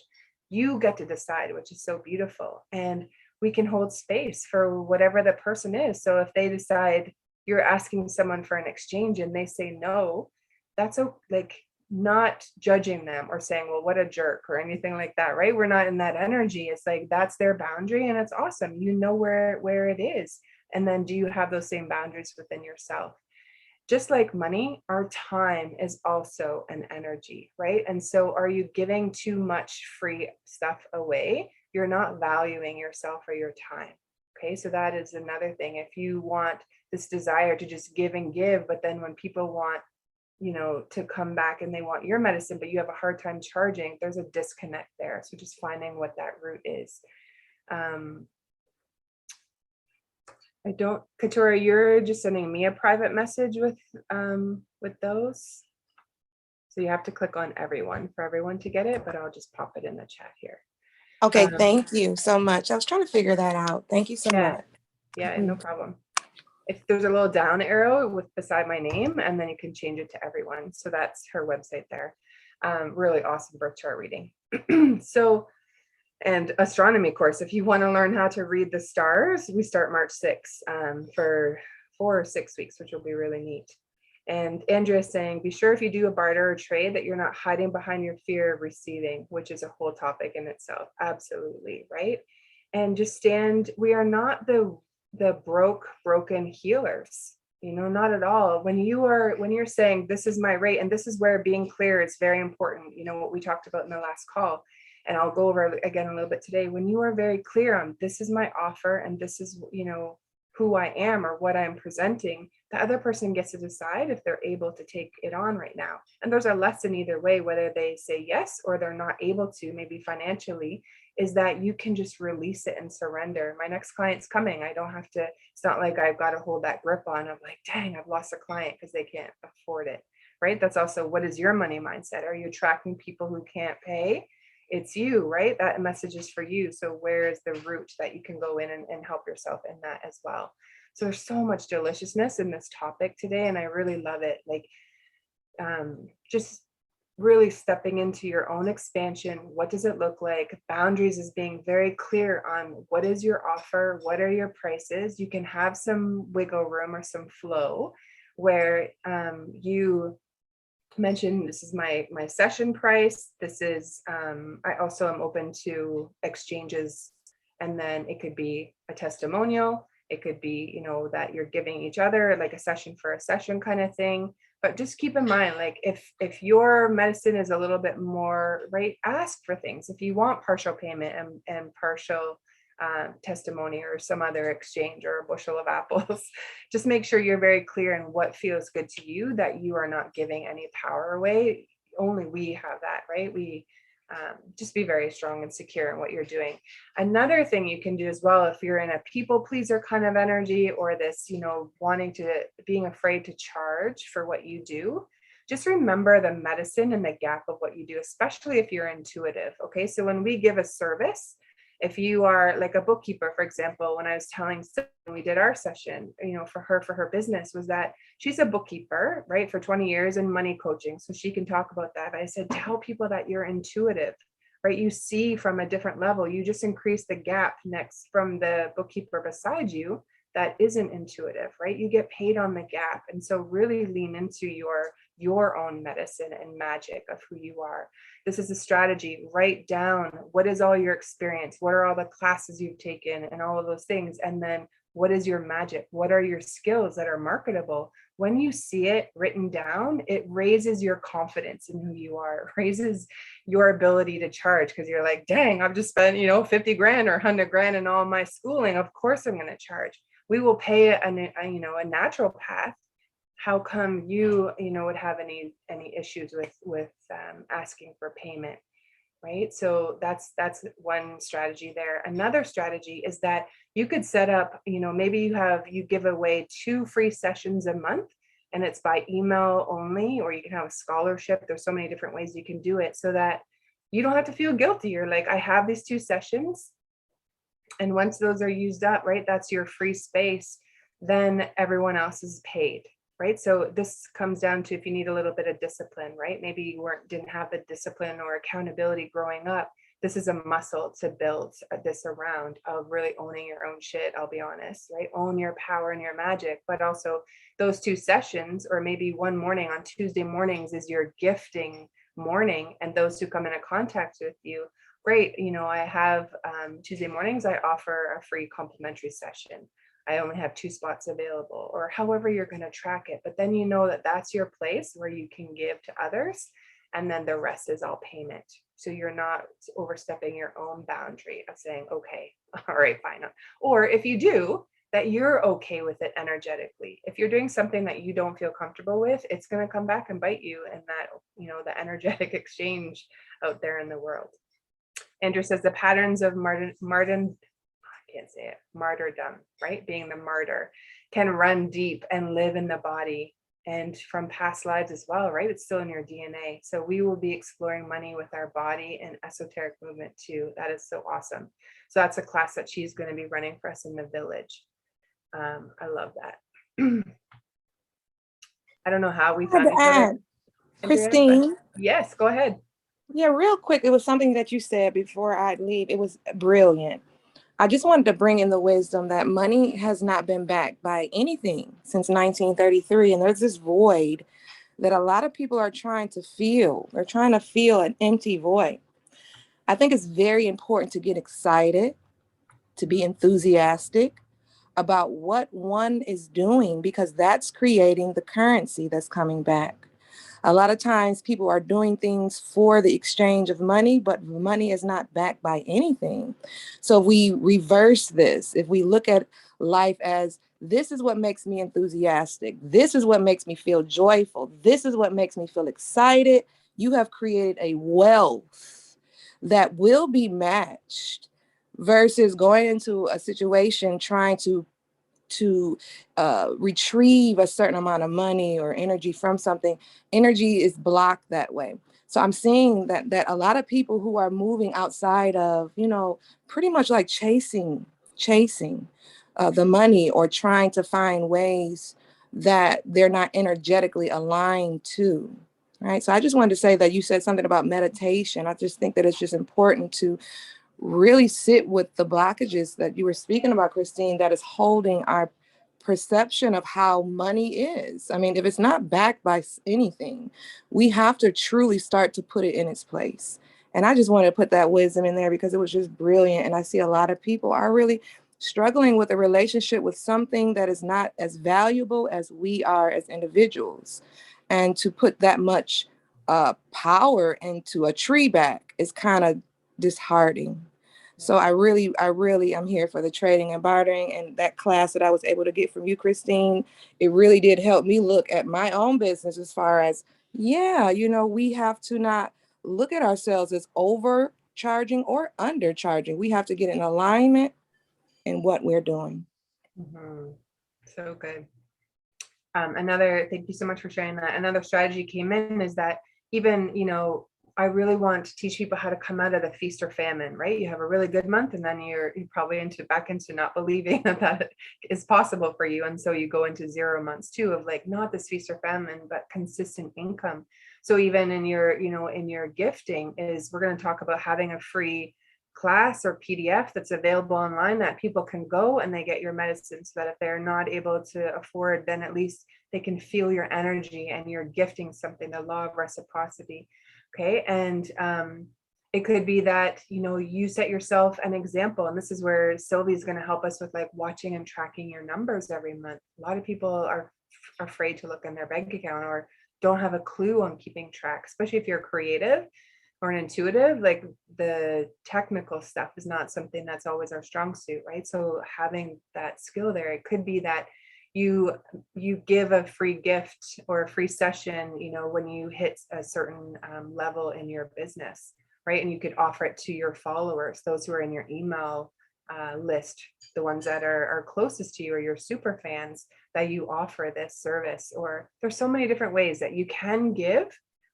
[SPEAKER 1] You get to decide, which is so beautiful. And we can hold space for whatever the person is. So if they decide you're asking someone for an exchange and they say no, that's not judging them or saying, well, what a jerk or anything like that, right? We're not in that energy. It's like, that's their boundary and it's awesome. You know where it is. And then do you have those same boundaries within yourself? Just like money, our time is also an energy, right? And so are you giving too much free stuff away? You're not valuing yourself or your time. Okay, so that is another thing. If you want this desire to just give and give, but then when people want to come back and they want your medicine, but you have a hard time charging, there's a disconnect there. So just finding what that root is. Katura, you're just sending me a private message with those. So you have to click on everyone for everyone to get it, but I'll just pop it in the chat here.
[SPEAKER 9] Okay, thank you so much. I was trying to figure that out. Thank you so much.
[SPEAKER 1] Yeah, no problem. If there's a little down arrow beside my name, and then you can change it to everyone. So that's her website there. Really awesome birth chart reading. So, and astronomy course, if you want to learn how to read the stars, we start March 6th for 4 or 6 weeks, which will be really neat. And Andrea is saying, be sure if you do a barter or trade that you're not hiding behind your fear of receiving, which is a whole topic in itself. Absolutely, right? And just we are not the broken healers, not at all. When you're saying this is my rate, and this is where being clear is very important, what we talked about in the last call, and I'll go over again a little bit today. When you are very clear on this is my offer and this is who I am or what I'm presenting, the other person gets to decide if they're able to take it on right now. And there's a lesson either way, whether they say yes or they're not able to, maybe financially, is that you can just release it and surrender. My next client's coming. I don't have to, it's not like I've got to hold that grip on. I'm like, dang, I've lost a client because they can't afford it, right? That's also, what is your money mindset? Are you attracting people who can't pay? It's you, right? That message is for you. So where is the root that you can go in and help yourself in that as well? So there's so much deliciousness in this topic today, and I really love it. Like, just really stepping into your own expansion. What does it look like? Boundaries is being very clear on what is your offer, what are your prices. You can have some wiggle room or some flow where you mentioned this is my session price. This is I also am open to exchanges, and then it could be a testimonial. It could be, that you're giving each other like a session for a session kind of thing. But just keep in mind, like if your medicine is a little bit more, right, ask for things. If you want partial payment and partial testimony or some other exchange or a bushel of apples, just make sure you're very clear in what feels good to you, that you are not giving any power away. Only we have that, right? We just be very strong and secure in what you're doing. Another thing you can do as well, if you're in a people pleaser kind of energy, or this, being afraid to charge for what you do, just remember the medicine and the gap of what you do, especially if you're intuitive. Okay. So when we give a service, if you are like a bookkeeper, for example, when I was telling Sylvia, when we did our session, for her business, was that she's a bookkeeper, right, for 20 years in money coaching. So she can talk about that. But I said, tell people that you're intuitive, right? You see from a different level. You just increase the gap next from the bookkeeper beside you that isn't intuitive, right? You get paid on the gap. And so really lean into your own medicine and magic of who you are. This is a strategy. Write down what is all your experience, what are all the classes you've taken and all of those things. And then what is your magic? What are your skills that are marketable? When you see it written down, it raises your confidence in who you are. It raises your ability to charge, because you're like, dang, I've just spent, 50 grand or 100 grand in all my schooling. Of course I'm going to charge. We will pay a natural path. How come you would have any issues with asking for payment, right? So that's one strategy there. Another strategy is that you could set up, maybe you give away 2 free sessions a month, and it's by email only, or you can have a scholarship. There's so many different ways you can do it, so that you don't have to feel guilty. You're like, I have these 2 sessions, and once those are used up, right, that's your free space. Then everyone else is paid. Right. So this comes down to if you need a little bit of discipline, right? Maybe you didn't have the discipline or accountability growing up. This is a muscle to build this around, of really owning your own shit. I'll be honest, right? Own your power and your magic, but also those 2 sessions, or maybe one morning on Tuesday mornings is your gifting morning. And those who come into contact with you, great. I have Tuesday mornings, I offer a free complimentary session. I only have 2 spots available, or however you're going to track it. But then that that's your place where you can give to others, and then the rest is all payment. So you're not overstepping your own boundary of saying, okay, all right, fine. Or if you do, that you're okay with it energetically. If you're doing something that you don't feel comfortable with, it's going to come back and bite you, and that, the energetic exchange out there in the world. Andrew says the patterns of martyrdom, right? Being the martyr can run deep and live in the body, and from past lives as well, right? It's still in your DNA. So we will be exploring money with our body and esoteric movement too. That is so awesome. So that's a class that she's going to be running for us in the village. I love that. I don't know how we found each other.
[SPEAKER 9] Christine.
[SPEAKER 1] Yes, go ahead.
[SPEAKER 9] Yeah, real quick. It was something that you said before I leave. It was brilliant. I just wanted to bring in the wisdom that money has not been backed by anything since 1933. And there's this void that a lot of people are trying to feel. They're trying to feel an empty void. I think it's very important to get excited, to be enthusiastic about what one is doing, because that's creating the currency that's coming back. A lot of times people are doing things for the exchange of money, but money is not backed by anything. So if we reverse this, if we look at life as, this is what makes me enthusiastic, this is what makes me feel joyful, this is what makes me feel excited, you have created a wealth that will be matched, versus going into a situation trying to retrieve a certain amount of money or energy from something. Energy is blocked that way. So I'm seeing that a lot of people who are moving outside of, pretty much like chasing the money, or trying to find ways that they're not energetically aligned to. Right. So I just wanted to say that you said something about meditation. I just think that it's just important to really sit with the blockages that you were speaking about, Christine, that is holding our perception of how money is. I mean, if it's not backed by anything, we have to truly start to put it in its place. And I just wanted to put that wisdom in there because it was just brilliant. And I see a lot of people are really struggling with a relationship with something that is not as valuable as we are as individuals. And to put that much power into a tree back is kind of disheartening. So I really am here for the trading and bartering, and that class that I was able to get from you, Christine, it really did help me look at my own business as far as, yeah, you know, we have to not look at ourselves as overcharging or undercharging. We have to get in alignment in what we're doing.
[SPEAKER 1] Mhm. So good. Thank you so much for sharing that. Another strategy came in is that even, you know, I really want to teach people how to come out of the feast or famine, right? You have a really good month and then you're probably back into not believing that is possible for you. And so you go into 0 months too of like, not this feast or famine, but consistent income. So even in your, you know, in your gifting we're going to talk about having a free class or PDF that's available online that people can go and they get your medicine, so that if they're not able to afford, then at least they can feel your energy and you're gifting something, the law of reciprocity. Okay. And it could be that, you know, you set yourself an example, and this is where Sylvie's going to help us with like watching and tracking your numbers every month. A lot of people are afraid to look in their bank account or don't have a clue on keeping track, especially if you're creative or an intuitive. Like the technical stuff is not something that's always our strong suit, right? So having that skill there, it could be that you give a free gift or a free session, you know, when you hit a certain level in your business, right? And you could offer it to your followers, those who are in your email list, the ones that are closest to you or your super fans, that you offer this service. Or there's so many different ways that you can give,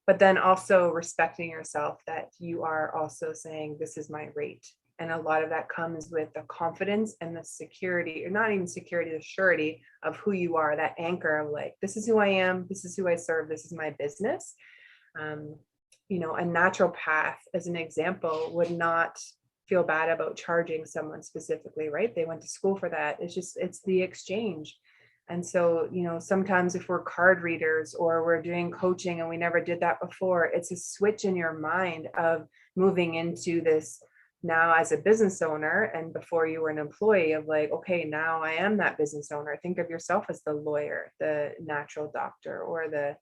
[SPEAKER 1] but then also respecting yourself, that you are also saying, this is my rate. And a lot of that comes with the confidence and the security, or not even security, the surety of who you are, that anchor of like, this is who I am, this is who I serve, this is my business. You know, a naturopath, as an example, would not feel bad about charging someone specifically, right? They went to school for that. It's the exchange. And so, you know, sometimes if we're card readers or we're doing coaching and we never did that before, it's a switch in your mind of moving into this now as a business owner, and before you were an employee, of like, okay, now I am that business owner. Think of yourself as the lawyer, the natural doctor, or the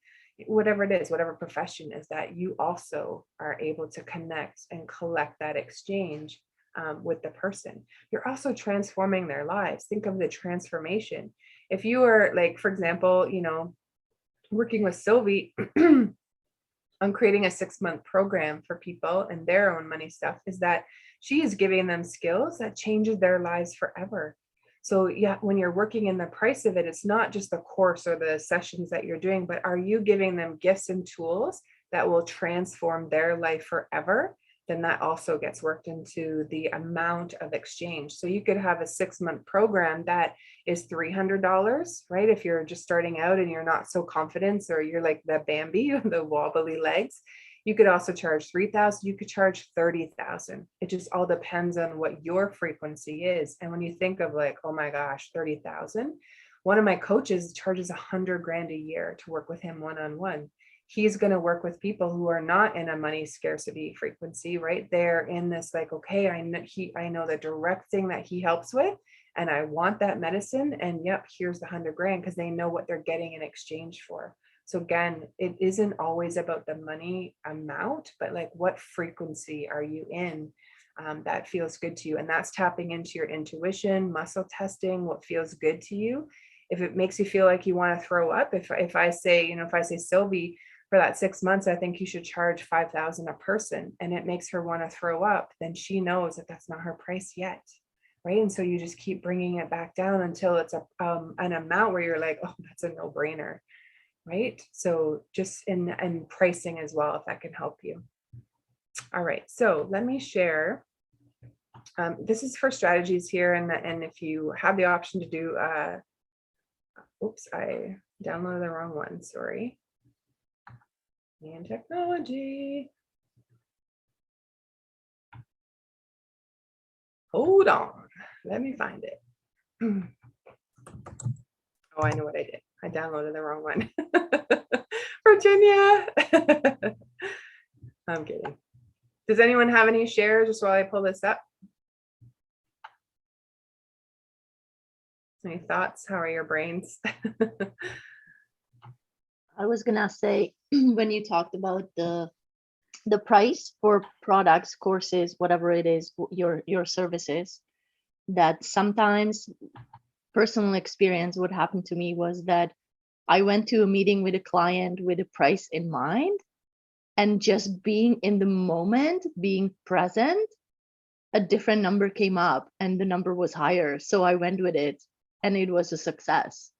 [SPEAKER 1] whatever it is, whatever profession is, that you also are able to connect and collect that exchange with the person. You're also transforming their lives. Think of the transformation. If you are like, for example, you know, working with Sylvie on creating a 6-month program for people and their own money stuff, is that she is giving them skills that changes their lives forever. So yeah, when you're working in the price of it, it's not just the course or the sessions that you're doing, but are you giving them gifts and tools that will transform their life forever? Then that also gets worked into the amount of exchange. So you could have a 6-month program that is $300, right? If you're just starting out and you're not so confident, or you're like the Bambi, the wobbly legs, you could also charge $3,000. You could charge $30,000. It just all depends on what your frequency is. And when you think of like, oh my gosh, $30,000, one of my coaches charges $100,000 a year to work with him one-on-one. He's going to work with people who are not in a money scarcity frequency, right? They're in this like, okay, I know the direct thing that he helps with, and I want that medicine. And yep, here's the $100,000, because they know what they're getting in exchange for. So again, it isn't always about the money amount, but like, what frequency are you in that feels good to you? And that's tapping into your intuition, muscle testing, what feels good to you. If it makes you feel like you want to throw up, if I say, you know, if I say, Sylvie, for that 6 months, I think you should charge $5,000 a person, and it makes her want to throw up, then she knows that that's not her price yet. Right. And so you just keep bringing it back down until it's an amount where you're like, oh, that's a no brainer. Right. So just in pricing as well, if that can help you. All right. So let me share. This is for strategies here. And if you have the option to do, oops, I downloaded the wrong one. Sorry. And technology. Hold on. Let me find it. Oh, I know what I did. I downloaded the wrong one. Virginia. I'm kidding. Does anyone have any shares just while I pull this up? Any thoughts? How are your brains?
[SPEAKER 4] I was gonna say, when you talked about the price for products, courses, whatever it is, your services, that sometimes personal experience, what happened to me was that I went to a meeting with a client with a price in mind, and just being in the moment, being present, a different number came up and the number was higher. So I went with it and it was a success.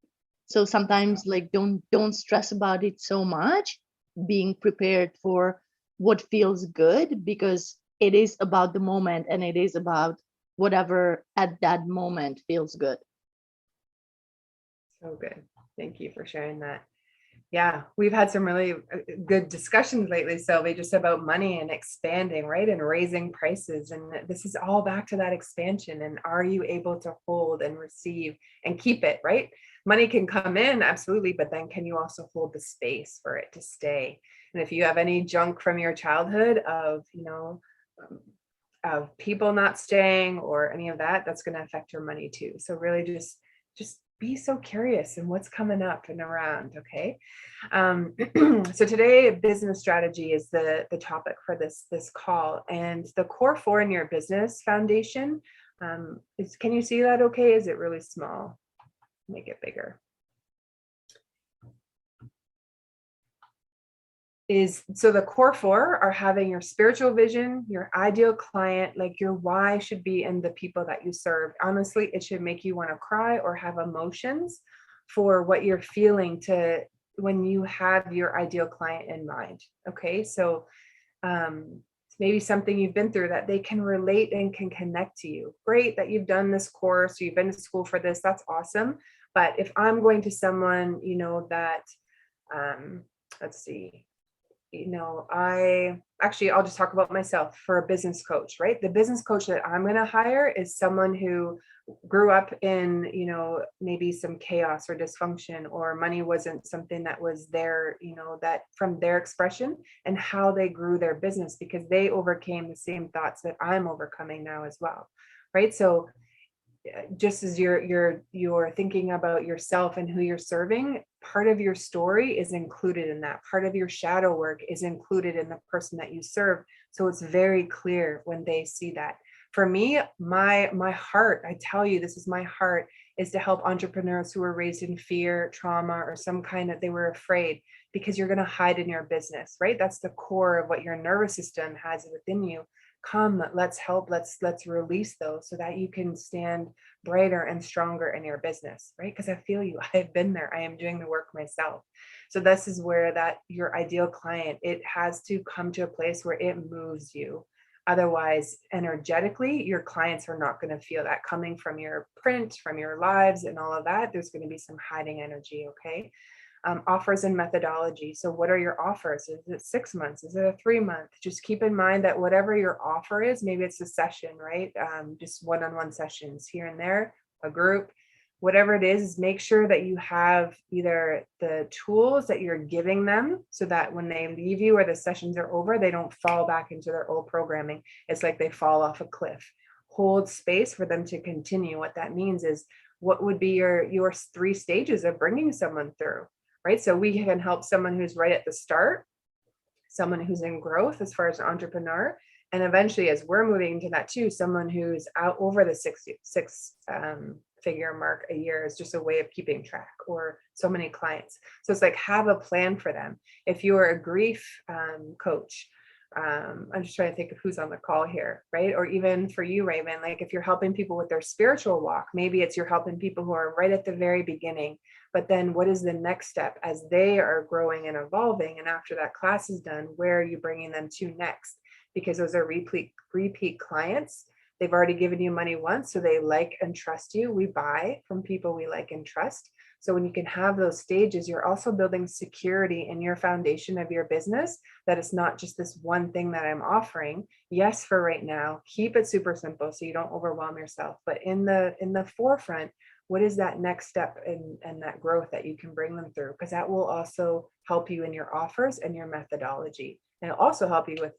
[SPEAKER 4] So sometimes like don't stress about it so much, being prepared for what feels good, because it is about the moment and it is about whatever at that moment feels good.
[SPEAKER 1] So good. Thank you for sharing that. Yeah, we've had some really good discussions lately, Sylvie, just about money and expanding, right? And raising prices. And this is all back to that expansion. And are you able to hold and receive and keep it, right? Money can come in, absolutely, but then can you also hold the space for it to stay? And if you have any junk from your childhood of, of people not staying or any of that, that's going to affect your money too. So really just be so curious in what's coming up and around. Okay. So today, business strategy is the topic for this call, and the core 4 in your business foundation can you see that okay? Is it really small? Make it bigger. So the core 4 are having your spiritual vision, your ideal client, like your why should be in the people that you serve. Honestly, it should make you want to cry or have emotions for what you're feeling when you have your ideal client in mind. Okay, so maybe something you've been through that they can relate and can connect to you. Great that you've done this course, you've been to school for this, that's awesome. But if I'm going to someone, that, let's see, I'll just talk about myself for a business coach, right? The business coach that I'm going to hire is someone who grew up in, maybe some chaos or dysfunction, or money wasn't something that was there, that from their expression and how they grew their business, because they overcame the same thoughts that I'm overcoming now as well, right? So just as you're thinking about yourself and who you're serving, part of your story is included in that. Part of your shadow work is included in the person that you serve. So it's very clear when they see that. For me, my heart, I tell you, this is my heart, is to help entrepreneurs who were raised in fear, trauma, or some kind of, they were afraid, because you're going to hide in your business, right? That's the core of what your nervous system has within you. Come, let's help, let's release those so that you can stand brighter and stronger in your business, right? Because I feel you, I've been there, I am doing the work myself. So this is where that your ideal client, it has to come to a place where it moves you. Otherwise, energetically, your clients are not going to feel that coming from your print, from your lives and all of that. There's going to be some hiding energy, okay? Offers and methodology. So what are your offers? Is it 6 months? Is it a 3 month? Just keep in mind that whatever your offer is, maybe it's a session, right? Just one-on-one sessions here and there, a group, whatever it is, make sure that you have either the tools that you're giving them so that when they leave you or the sessions are over, they don't fall back into their old programming. It's like they fall off a cliff. Hold space for them to continue. What that means is, what would be your 3 stages of bringing someone through? Right? So we can help someone who's right at the start, someone who's in growth as far as an entrepreneur, and eventually, as we're moving into that too, someone who's out over the six figure mark a year is just a way of keeping track, or so many clients. So it's like, have a plan for them. If you're a grief coach, I'm just trying to think of who's on the call here, right? Or even for you, Raven, like if you're helping people with their spiritual walk, maybe it's you're helping people who are right at the very beginning, but then what is the next step as they are growing and evolving? And after that class is done, where are you bringing them to next? Because those are repeat clients. They've already given you money once, so they like and trust you. We buy from people we like and trust. So when you can have those stages, you're also building security in your foundation of your business, that it's not just this one thing that I'm offering. Yes, for right now, keep it super simple so you don't overwhelm yourself. But in the forefront, what is that next step and that growth that you can bring them through? Because that will also help you in your offers and your methodology. And it'll also help you with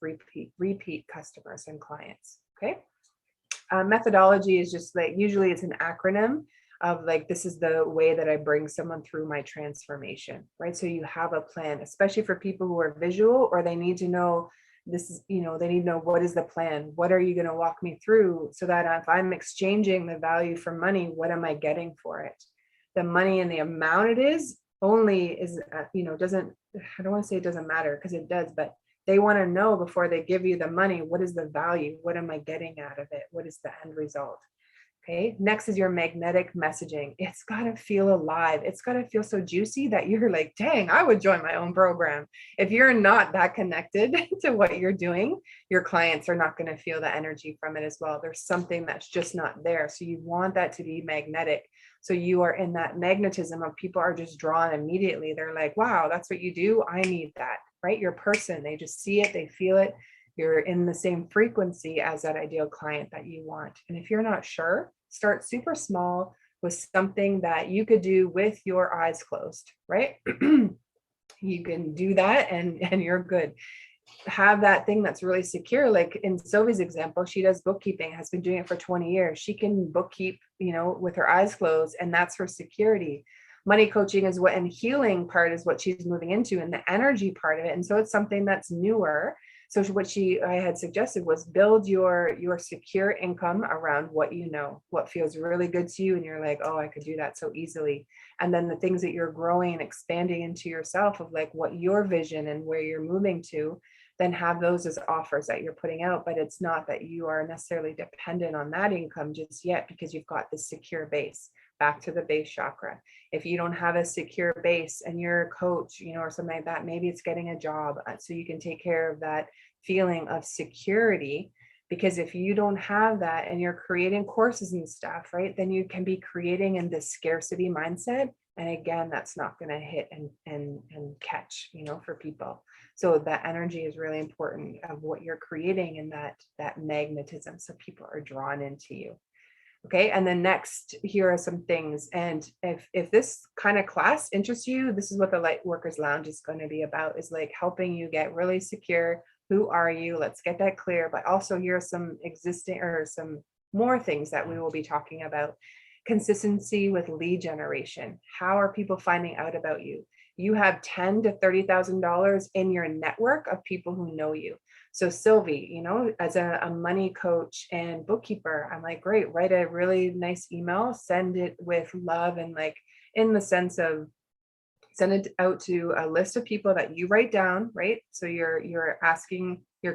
[SPEAKER 1] repeat customers and clients. Okay. Methodology is just like, usually it's an acronym. of like, this is the way that I bring someone through my transformation, right? So you have a plan, especially for people who are visual, or they need to know this is, they need to know, what is the plan? What are you going to walk me through, so that if I'm exchanging the value for money, what am I getting for it? The money and the amount it is only is, doesn't, I don't want to say it doesn't matter, because it does, but they want to know before they give you the money, what is the value? What am I getting out of it? What is the end result? Okay. Next is your magnetic messaging. It's got to feel alive. It's got to feel so juicy that you're like, dang, I would join my own program. If you're not that connected to what you're doing, your clients are not going to feel the energy from it as well. There's something that's just not there. So you want that to be magnetic. So you are in that magnetism of people are just drawn immediately. They're like, wow, that's what you do. I need that, right? Your person, they just see it, they feel it. You're in the same frequency as that ideal client that you want. And if you're not sure, start super small with something that you could do with your eyes closed, right? You can do that and you're good. Have that thing that's really secure. Like in Sylvie's example, she does bookkeeping, has been doing it for 20 years. She can bookkeep, with her eyes closed, and that's her security. Money coaching is what, and healing part is what she's moving into, and the energy part of it. And so it's something that's newer. So what I had suggested was build your secure income around what what feels really good to you. And you're like, oh, I could do that so easily. And then the things that you're growing and expanding into yourself of like what your vision and where you're moving to, then have those as offers that you're putting out. But it's not that you are necessarily dependent on that income just yet, because you've got this secure base. Back to the base chakra. If you don't have a secure base and you're a coach, or something like that, maybe it's getting a job so you can take care of that feeling of security. Because if you don't have that and you're creating courses and stuff, right, then you can be creating in this scarcity mindset. And again, that's not going to hit and catch, for people. So that energy is really important of what you're creating, and that magnetism. So people are drawn into you. Okay. And then next, here are some things. And if this kind of class interests you, this is what the Lightworkers Lounge is going to be about, is like helping you get really secure. Who are you? Let's get that clear. But also here are some existing or some more things that we will be talking about. Consistency with lead generation. How are people finding out about you? You have $10,000 to $30,000 in your network of people who know you. So Sylvie, as a money coach and bookkeeper, I'm like, great, write a really nice email, send it with love, and like in the sense of send it out to a list of people that you write down, right? So you're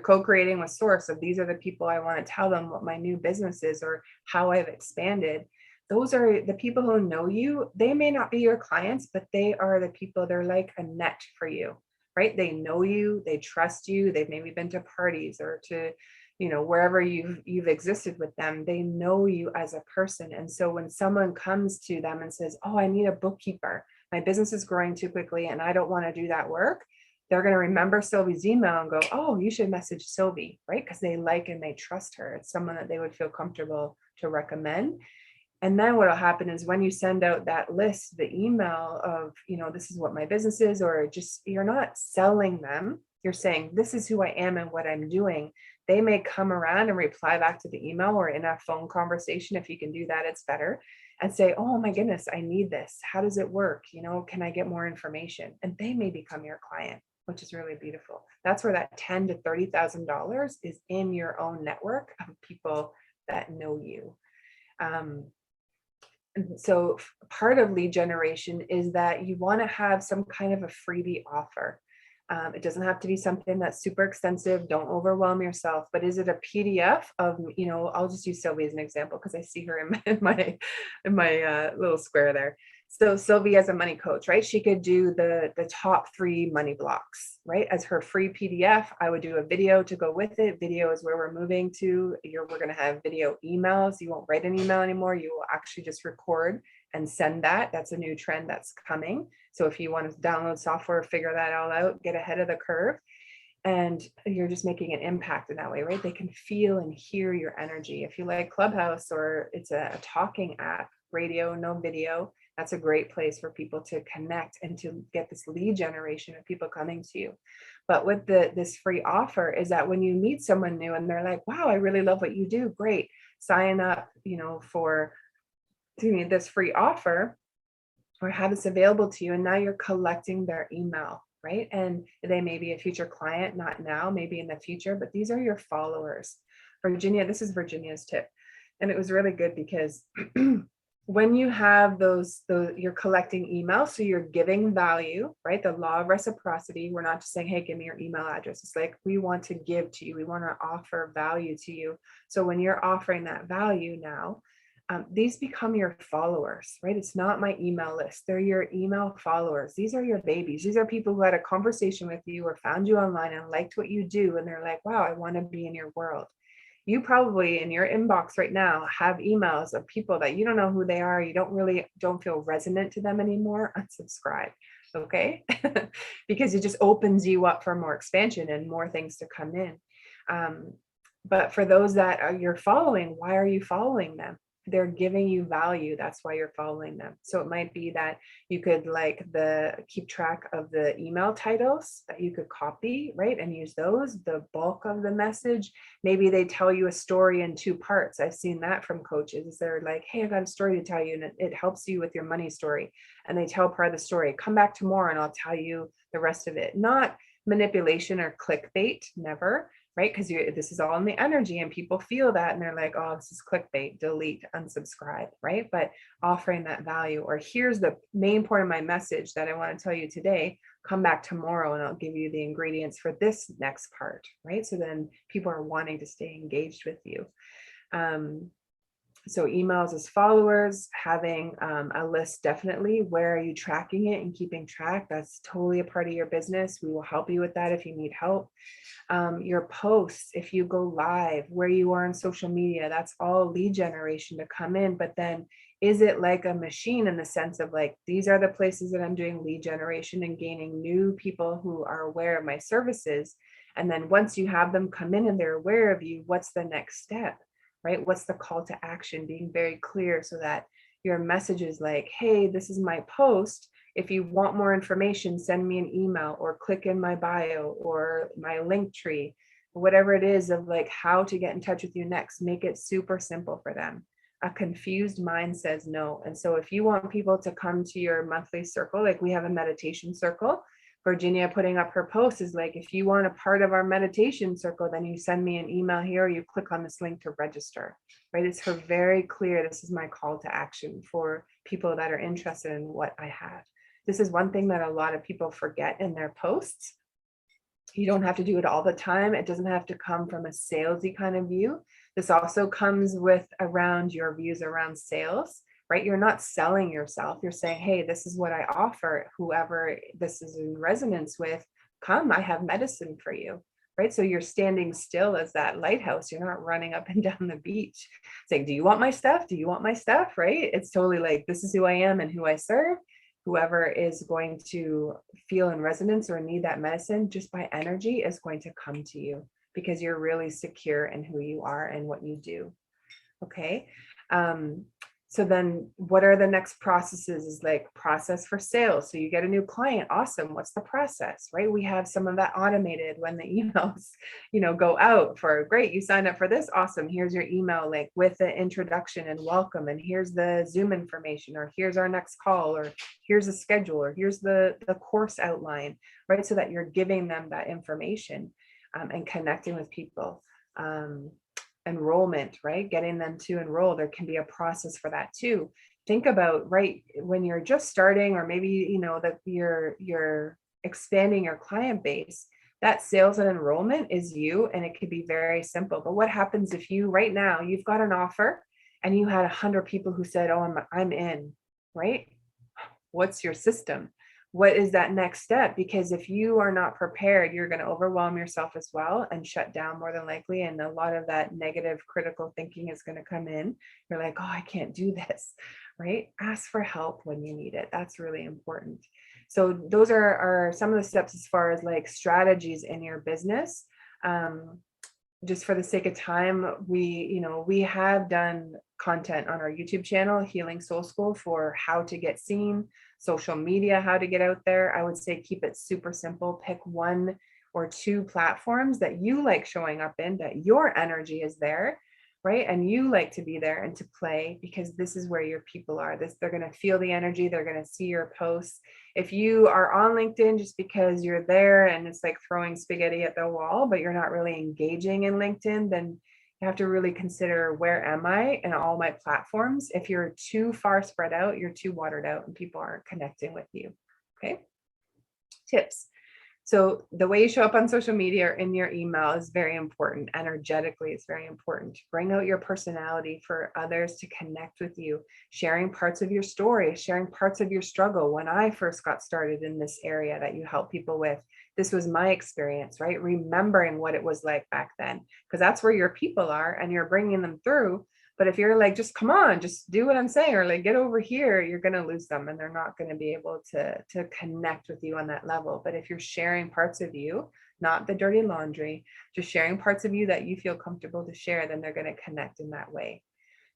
[SPEAKER 1] co-creating with source of, these are the people I want to tell them what my new business is or how I've expanded. Those are the people who know you. They may not be your clients, but they are the people, they're like a net for you, right? They know you, they trust you. They've maybe been to parties or to, wherever you've existed with them. They know you as a person. And so when someone comes to them and says, oh, I need a bookkeeper, my business is growing too quickly and I don't want to do that work, they're going to remember Sylvie's email and go, oh, you should message Sylvie, right? Because they like and they trust her. It's someone that they would feel comfortable to recommend. And then what'll happen is when you send out that list, the email of, this is what my business is, or just, you're not selling them. You're saying, this is who I am and what I'm doing. They may come around and reply back to the email or in a phone conversation. If you can do that, it's better. And say, oh my goodness, I need this. How does it work? Can I get more information? And they may become your client, which is really beautiful. That's where that $10,000 to $30,000 is in your own network of people that know you. So part of lead generation is that you want to have some kind of a freebie offer. It doesn't have to be something that's super extensive. Don't overwhelm yourself. But is it a PDF of, I'll just use Sylvie as an example because I see her in my little square there. So Sylvie as a money coach, right? She could do the top 3 money blocks, right? As her free PDF, I would do a video to go with it. Video is where we're moving to. We're going to have video emails. You won't write an email anymore. You will actually just record and send that. That's a new trend that's coming. So if you want to download software, figure that all out, get ahead of the curve. And you're just making an impact in that way, right? They can feel and hear your energy. If you like Clubhouse or it's a talking app, radio, no video, that's a great place for people to connect and to get this lead generation of people coming to you. But with this free offer is that when you meet someone new and they're like, wow, I really love what you do. Great. Sign up, for this free offer or have this available to you, and now you're collecting their email, right? And they may be a future client, not now, maybe in the future, but these are your followers. Virginia, this is Virginia's tip. And it was really good because when you have those, you're collecting emails, so you're giving value, right? The law of reciprocity. We're not just saying, hey, give me your email address. It's like, we want to give to you. We want to offer value to you. So when you're offering that value now, these become your followers, right? It's not my email list. They're your email followers. These are your babies. These are people who had a conversation with you or found you online and liked what you do. And they're like, wow, I want to be in your world. You probably in your inbox right now have emails of people that you don't know who they are. You don't feel resonant to them anymore. Unsubscribe. Okay. Because it just opens you up for more expansion and more things to come in. But for those that you're following, why are you following them? They're giving you value. That's why you're following them. So it might be that you could keep track of the email titles that you could copy, right? And use those, the bulk of the message. Maybe they tell you a story in 2 parts. I've seen that from coaches. They're like, hey, I've got a story to tell you. And it helps you with your money story. And they tell part of the story, come back tomorrow and I'll tell you the rest of it. Not manipulation or clickbait, never. Right? Because this is all in the energy and people feel that and they're like, oh, this is clickbait, delete, unsubscribe, right? But offering that value, or here's the main point of my message that I want to tell you today, come back tomorrow and I'll give you the ingredients for this next part, right? So then people are wanting to stay engaged with you. So emails as followers, having a list, definitely. Where are you tracking it and keeping track? That's totally a part of your business. We will help you with that if you need help. Your posts, if you go live, where you are on social media, that's all lead generation to come in. But then is it like a machine in the sense of like, these are the places that I'm doing lead generation and gaining new people who are aware of my services. And then once you have them come in and they're aware of you, what's the next step? Right? What's the call to action? Being very clear so that your message is like, hey, this is my post. If you want more information, send me an email or click in my bio or my link tree, whatever it is of like how to get in touch with you next. Make it super simple for them. A confused mind says no. And so if you want people to come to your monthly circle, like we have a meditation circle, Virginia putting up her post is like, if you want a part of our meditation circle, then you send me an email here, or you click on this link to register, right? It's her very clear, this is my call to action for people that are interested in what I have. This is one thing that a lot of people forget in their posts. You don't have to do it all the time. It doesn't have to come from a salesy kind of view. This also comes with around your views around sales. Right? You're not selling yourself. You're saying, hey, this is what I offer. Whoever this is in resonance with, come, I have medicine for you. Right? So you're standing still as that lighthouse. You're not running up and down the beach saying, do you want my stuff? Do you want my stuff? Right? It's totally like, this is who I am and who I serve. Whoever is going to feel in resonance or need that medicine just by energy is going to come to you because you're really secure in who you are and what you do. Okay. So then what are the next processes is like process for sales. So you get a new client. Awesome. What's the process, right? We have some of that automated when the emails, go out for great. You signed up for this. Awesome. Here's your email link with the introduction and welcome. And here's the Zoom information, or here's our next call, or here's the schedule, or here's the course outline, right? So that you're giving them that information and connecting with people. Enrollment, right? Getting them to enroll. There can be a process for that too. Think about, right, when you're just starting, or maybe, that you're expanding your client base, that sales and enrollment is you, and it could be very simple. But what happens if you, right now, you've got an offer and you had 100 people who said, oh, I'm in, right? What's your system? What is that next step? Because if you are not prepared, you're going to overwhelm yourself as well and shut down more than likely. And a lot of that negative critical thinking is going to come in. You're like, oh, I can't do this, right? Ask for help when you need it. That's really important. So those are some of the steps as far as like strategies in your business. Just for the sake of time, we have done content on our YouTube channel, Healing Soul School, for how to get seen, social media, how to get out there. I would say keep it super simple. Pick 1 or 2 platforms that you like showing up in, that your energy is there. right? And you like to be there and to play because this is where your people are. They're going to feel the energy. They're going to see your posts. If you are on LinkedIn just because you're there and it's like throwing spaghetti at the wall, but you're not really engaging in LinkedIn, then you have to really consider, where am I in all my platforms? If you're too far spread out, you're too watered out and people aren't connecting with you. Okay. Tips. So the way you show up on social media or in your email is very important. Energetically, it's very important. Bring out your personality for others to connect with you, sharing parts of your story, sharing parts of your struggle. When I first got started in this area that you help people with, this was my experience, right? Remembering what it was like back then, because that's where your people are and you're bringing them through. But if you're like, just come on, just do what I'm saying, or like, get over here, you're going to lose them and they're not going to be able to connect with you on that level. But if you're sharing parts of you, not the dirty laundry, just sharing parts of you that you feel comfortable to share, then they're going to connect in that way.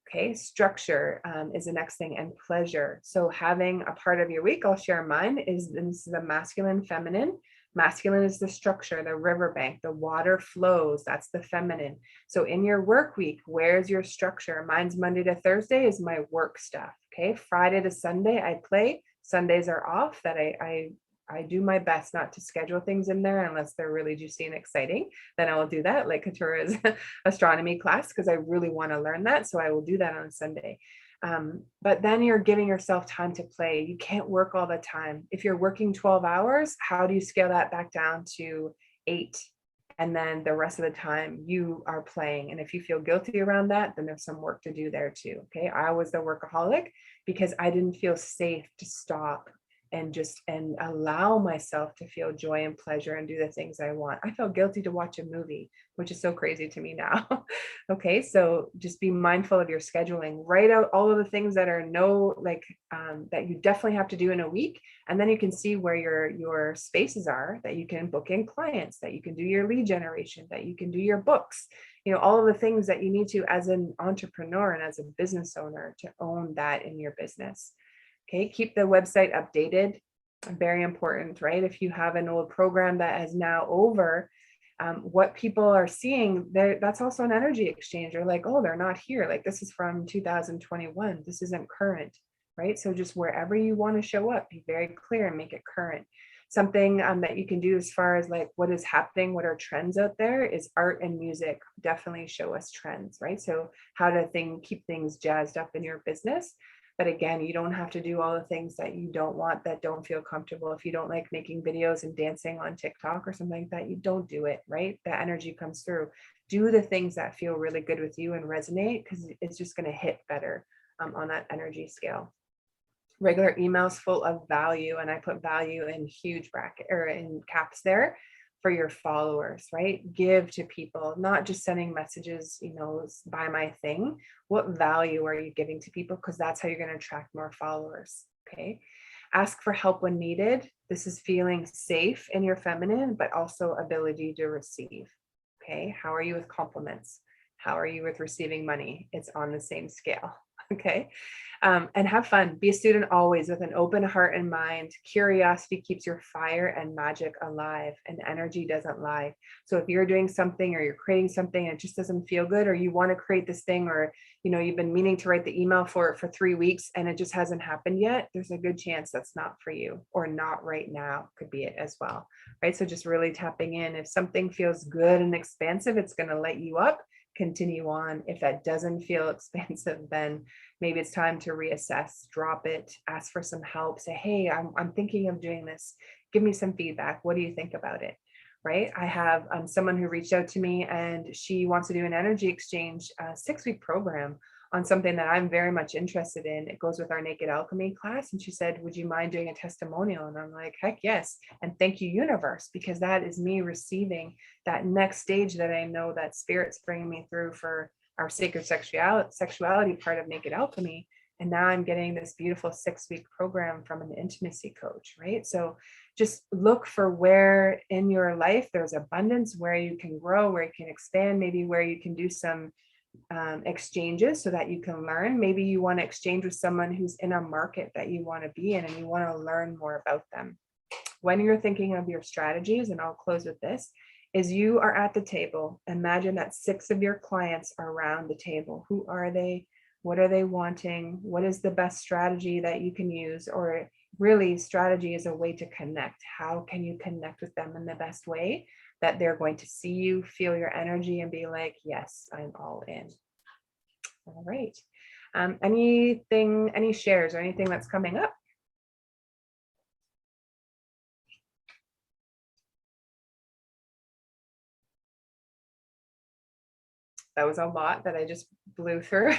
[SPEAKER 1] Okay, structure is the next thing, and pleasure. So having a part of your week, I'll share mine, is this is a masculine, feminine. Masculine is the structure, the riverbank, the water flows, that's the feminine. So in your work week, where's your structure? Mine's Monday to Thursday is my work stuff. Okay, Friday to Sunday, I play. Sundays are off, that I do my best not to schedule things in there unless they're really juicy and exciting. Then I will do that, like Katura's astronomy class, because I really want to learn that. So I will do that on Sunday. But then you're giving yourself time to play. You can't work all the time. If you're working 12 hours, how do you scale that back down to 8? And then the rest of the time you are playing. And if you feel guilty around that, then there's some work to do there too. Okay. I was the workaholic because I didn't feel safe to stop and allow myself to feel joy and pleasure and do the things I want. I felt guilty to watch a movie, which is so crazy to me now. Okay, so just be mindful of your scheduling. Write out all of the things that are that you definitely have to do in a week, and then you can see where your spaces are, that you can book in clients, that you can do your lead generation, that you can do your books. All of the things that you need to as an entrepreneur and as a business owner to own that in your business. Okay, keep the website updated. Very important, right? If you have an old program that is now over, what people are seeing there, that's also an energy exchange. They're like, oh, they're not here. Like, this is from 2021. This isn't current, right? So just wherever you want to show up, be very clear and make it current. Something that you can do as far as like what is happening, what are trends out there, is art and music definitely show us trends, right? So how to keep things jazzed up in your business. But again, you don't have to do all the things that you don't want, that don't feel comfortable. If you don't like making videos and dancing on TikTok or something like that, you don't do it, right? That energy comes through. Do the things that feel really good with you and resonate, because it's just going to hit better on that energy scale. Regular emails full of value, and I put value in huge bracket or in caps there, for your followers, right? Give to people, not just sending messages, buy my thing. What value are you giving to people? Because that's how you're going to attract more followers. Okay. Ask for help when needed. This is feeling safe in your feminine, but also ability to receive. Okay. How are you with compliments? How are you with receiving money? It's on the same scale. Okay. And have fun. Be a student always, with an open heart and mind. Curiosity keeps your fire and magic alive, and energy doesn't lie. So if you're doing something or you're creating something and it just doesn't feel good, or you want to create this thing, or you've been meaning to write the email for 3 weeks and it just hasn't happened yet, there's a good chance that's not for you, or not right now could be it as well, right? So just really tapping in. If something feels good and expansive, it's going to light you up. Continue on. If that doesn't feel expansive, then maybe it's time to reassess, drop it, ask for some help, say, hey, I'm thinking of doing this. Give me some feedback. What do you think about it? Right? I have someone who reached out to me, and she wants to do an energy exchange 6-week program on something that I'm very much interested in. It goes with our Naked Alchemy class. And she said, would you mind doing a testimonial? And I'm like, heck yes. And thank you, universe, because that is me receiving that next stage that I know that Spirit's bringing me through for our sacred sexuality part of Naked Alchemy. And now I'm getting this beautiful 6-week program from an intimacy coach, right? So just look for where in your life there's abundance, where you can grow, where you can expand, maybe where you can do some exchanges so that you can learn. Maybe you want to exchange with someone who's in a market that you want to be in and you want to learn more about them. When you're thinking of your strategies, and I'll close with this, is you are at the table. Imagine that 6 of your clients are around the table. Who are they? What are they wanting? What is the best strategy that you can use? Or really, strategy is a way to connect. How can you connect with them in the best way that they're going to see you, feel your energy, and be like, yes, I'm all in. All right. Any shares or anything that's coming up? That was a lot that I just blew through.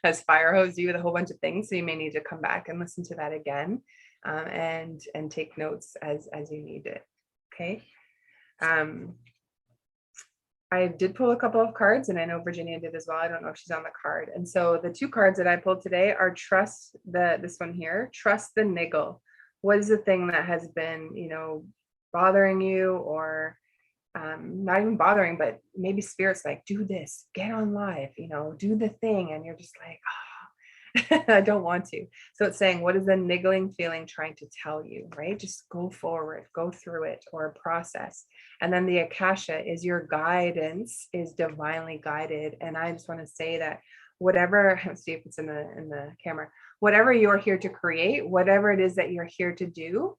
[SPEAKER 1] As fire hose you with a whole bunch of things. So you may need to come back and listen to that again, and take notes as you need it. Okay. I did pull a couple of cards, and I know Virginia did as well. I don't know if she's on the card. And so the 2 cards that I pulled today are this one here, trust the niggle. What is the thing that has been, bothering you, or not even bothering, but maybe spirit's like, do this, get on live, do the thing. And you're just like, I don't want to. So it's saying, what is the niggling feeling trying to tell you, right? Just go forward, go through it, or process. And then the Akasha is your guidance is divinely guided. And I just want to say that whatever, let's see if it's in the camera, whatever you're here to create, whatever it is that you're here to do,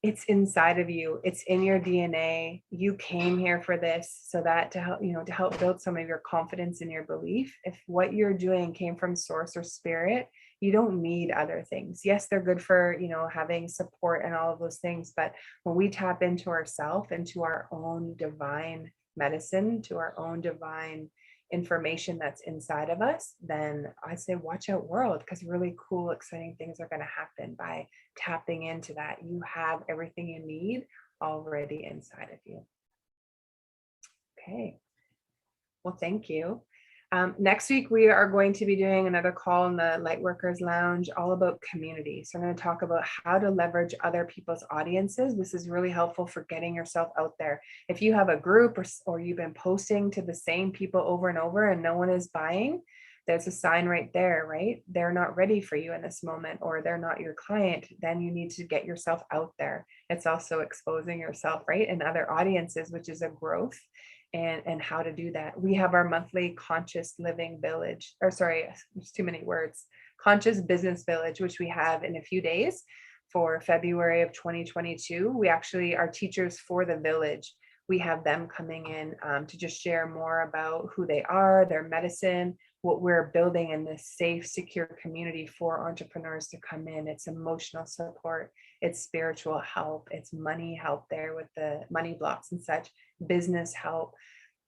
[SPEAKER 1] it's inside of you. It's in your DNA. You came here for this, so that to help build some of your confidence in your belief. If what you're doing came from source or spirit, you don't need other things. Yes, they're good for, having support and all of those things. But when we tap into ourselves, into our own divine medicine, to our own divine information that's inside of us, then I say watch out, world, because really cool, exciting things are going to happen by tapping into that. You have everything you need already inside of you. Okay. Well, thank you. Next week, we are going to be doing another call in the Lightworkers Lounge all about community. So I'm going to talk about how to leverage other people's audiences. This is really helpful for getting yourself out there. If you have a group or you've been posting to the same people over and over and no one is buying, there's a sign right there, right? They're not ready for you in this moment, or they're not your client. Then you need to get yourself out there. It's also exposing yourself, right, in other audiences, which is a growth. And how to do that. We have our monthly conscious living village, or sorry, there's too many words, conscious business village, which we have in a few days for February of 2022. We actually are teachers for the village. We have them coming in to just share more about who they are, their medicine, what we're building in this safe, secure community for entrepreneurs to come in. It's emotional support, it's spiritual help, it's money help there with the money blocks and such, business help,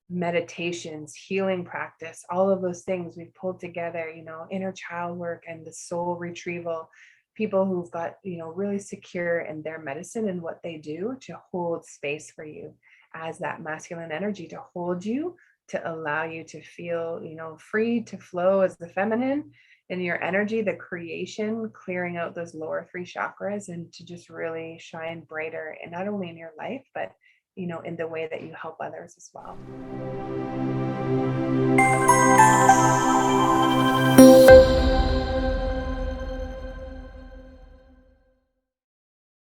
[SPEAKER 1] meditations, healing practice, all of those things we've pulled together, inner child work and the soul retrieval, people who've got, really secure in their medicine and what they do to hold space for you as that masculine energy, to hold you, to allow you to feel, free to flow as the feminine in your energy, the creation, clearing out those lower 3 chakras, and to just really shine brighter, and not only in your life, but in the way that you help others as well.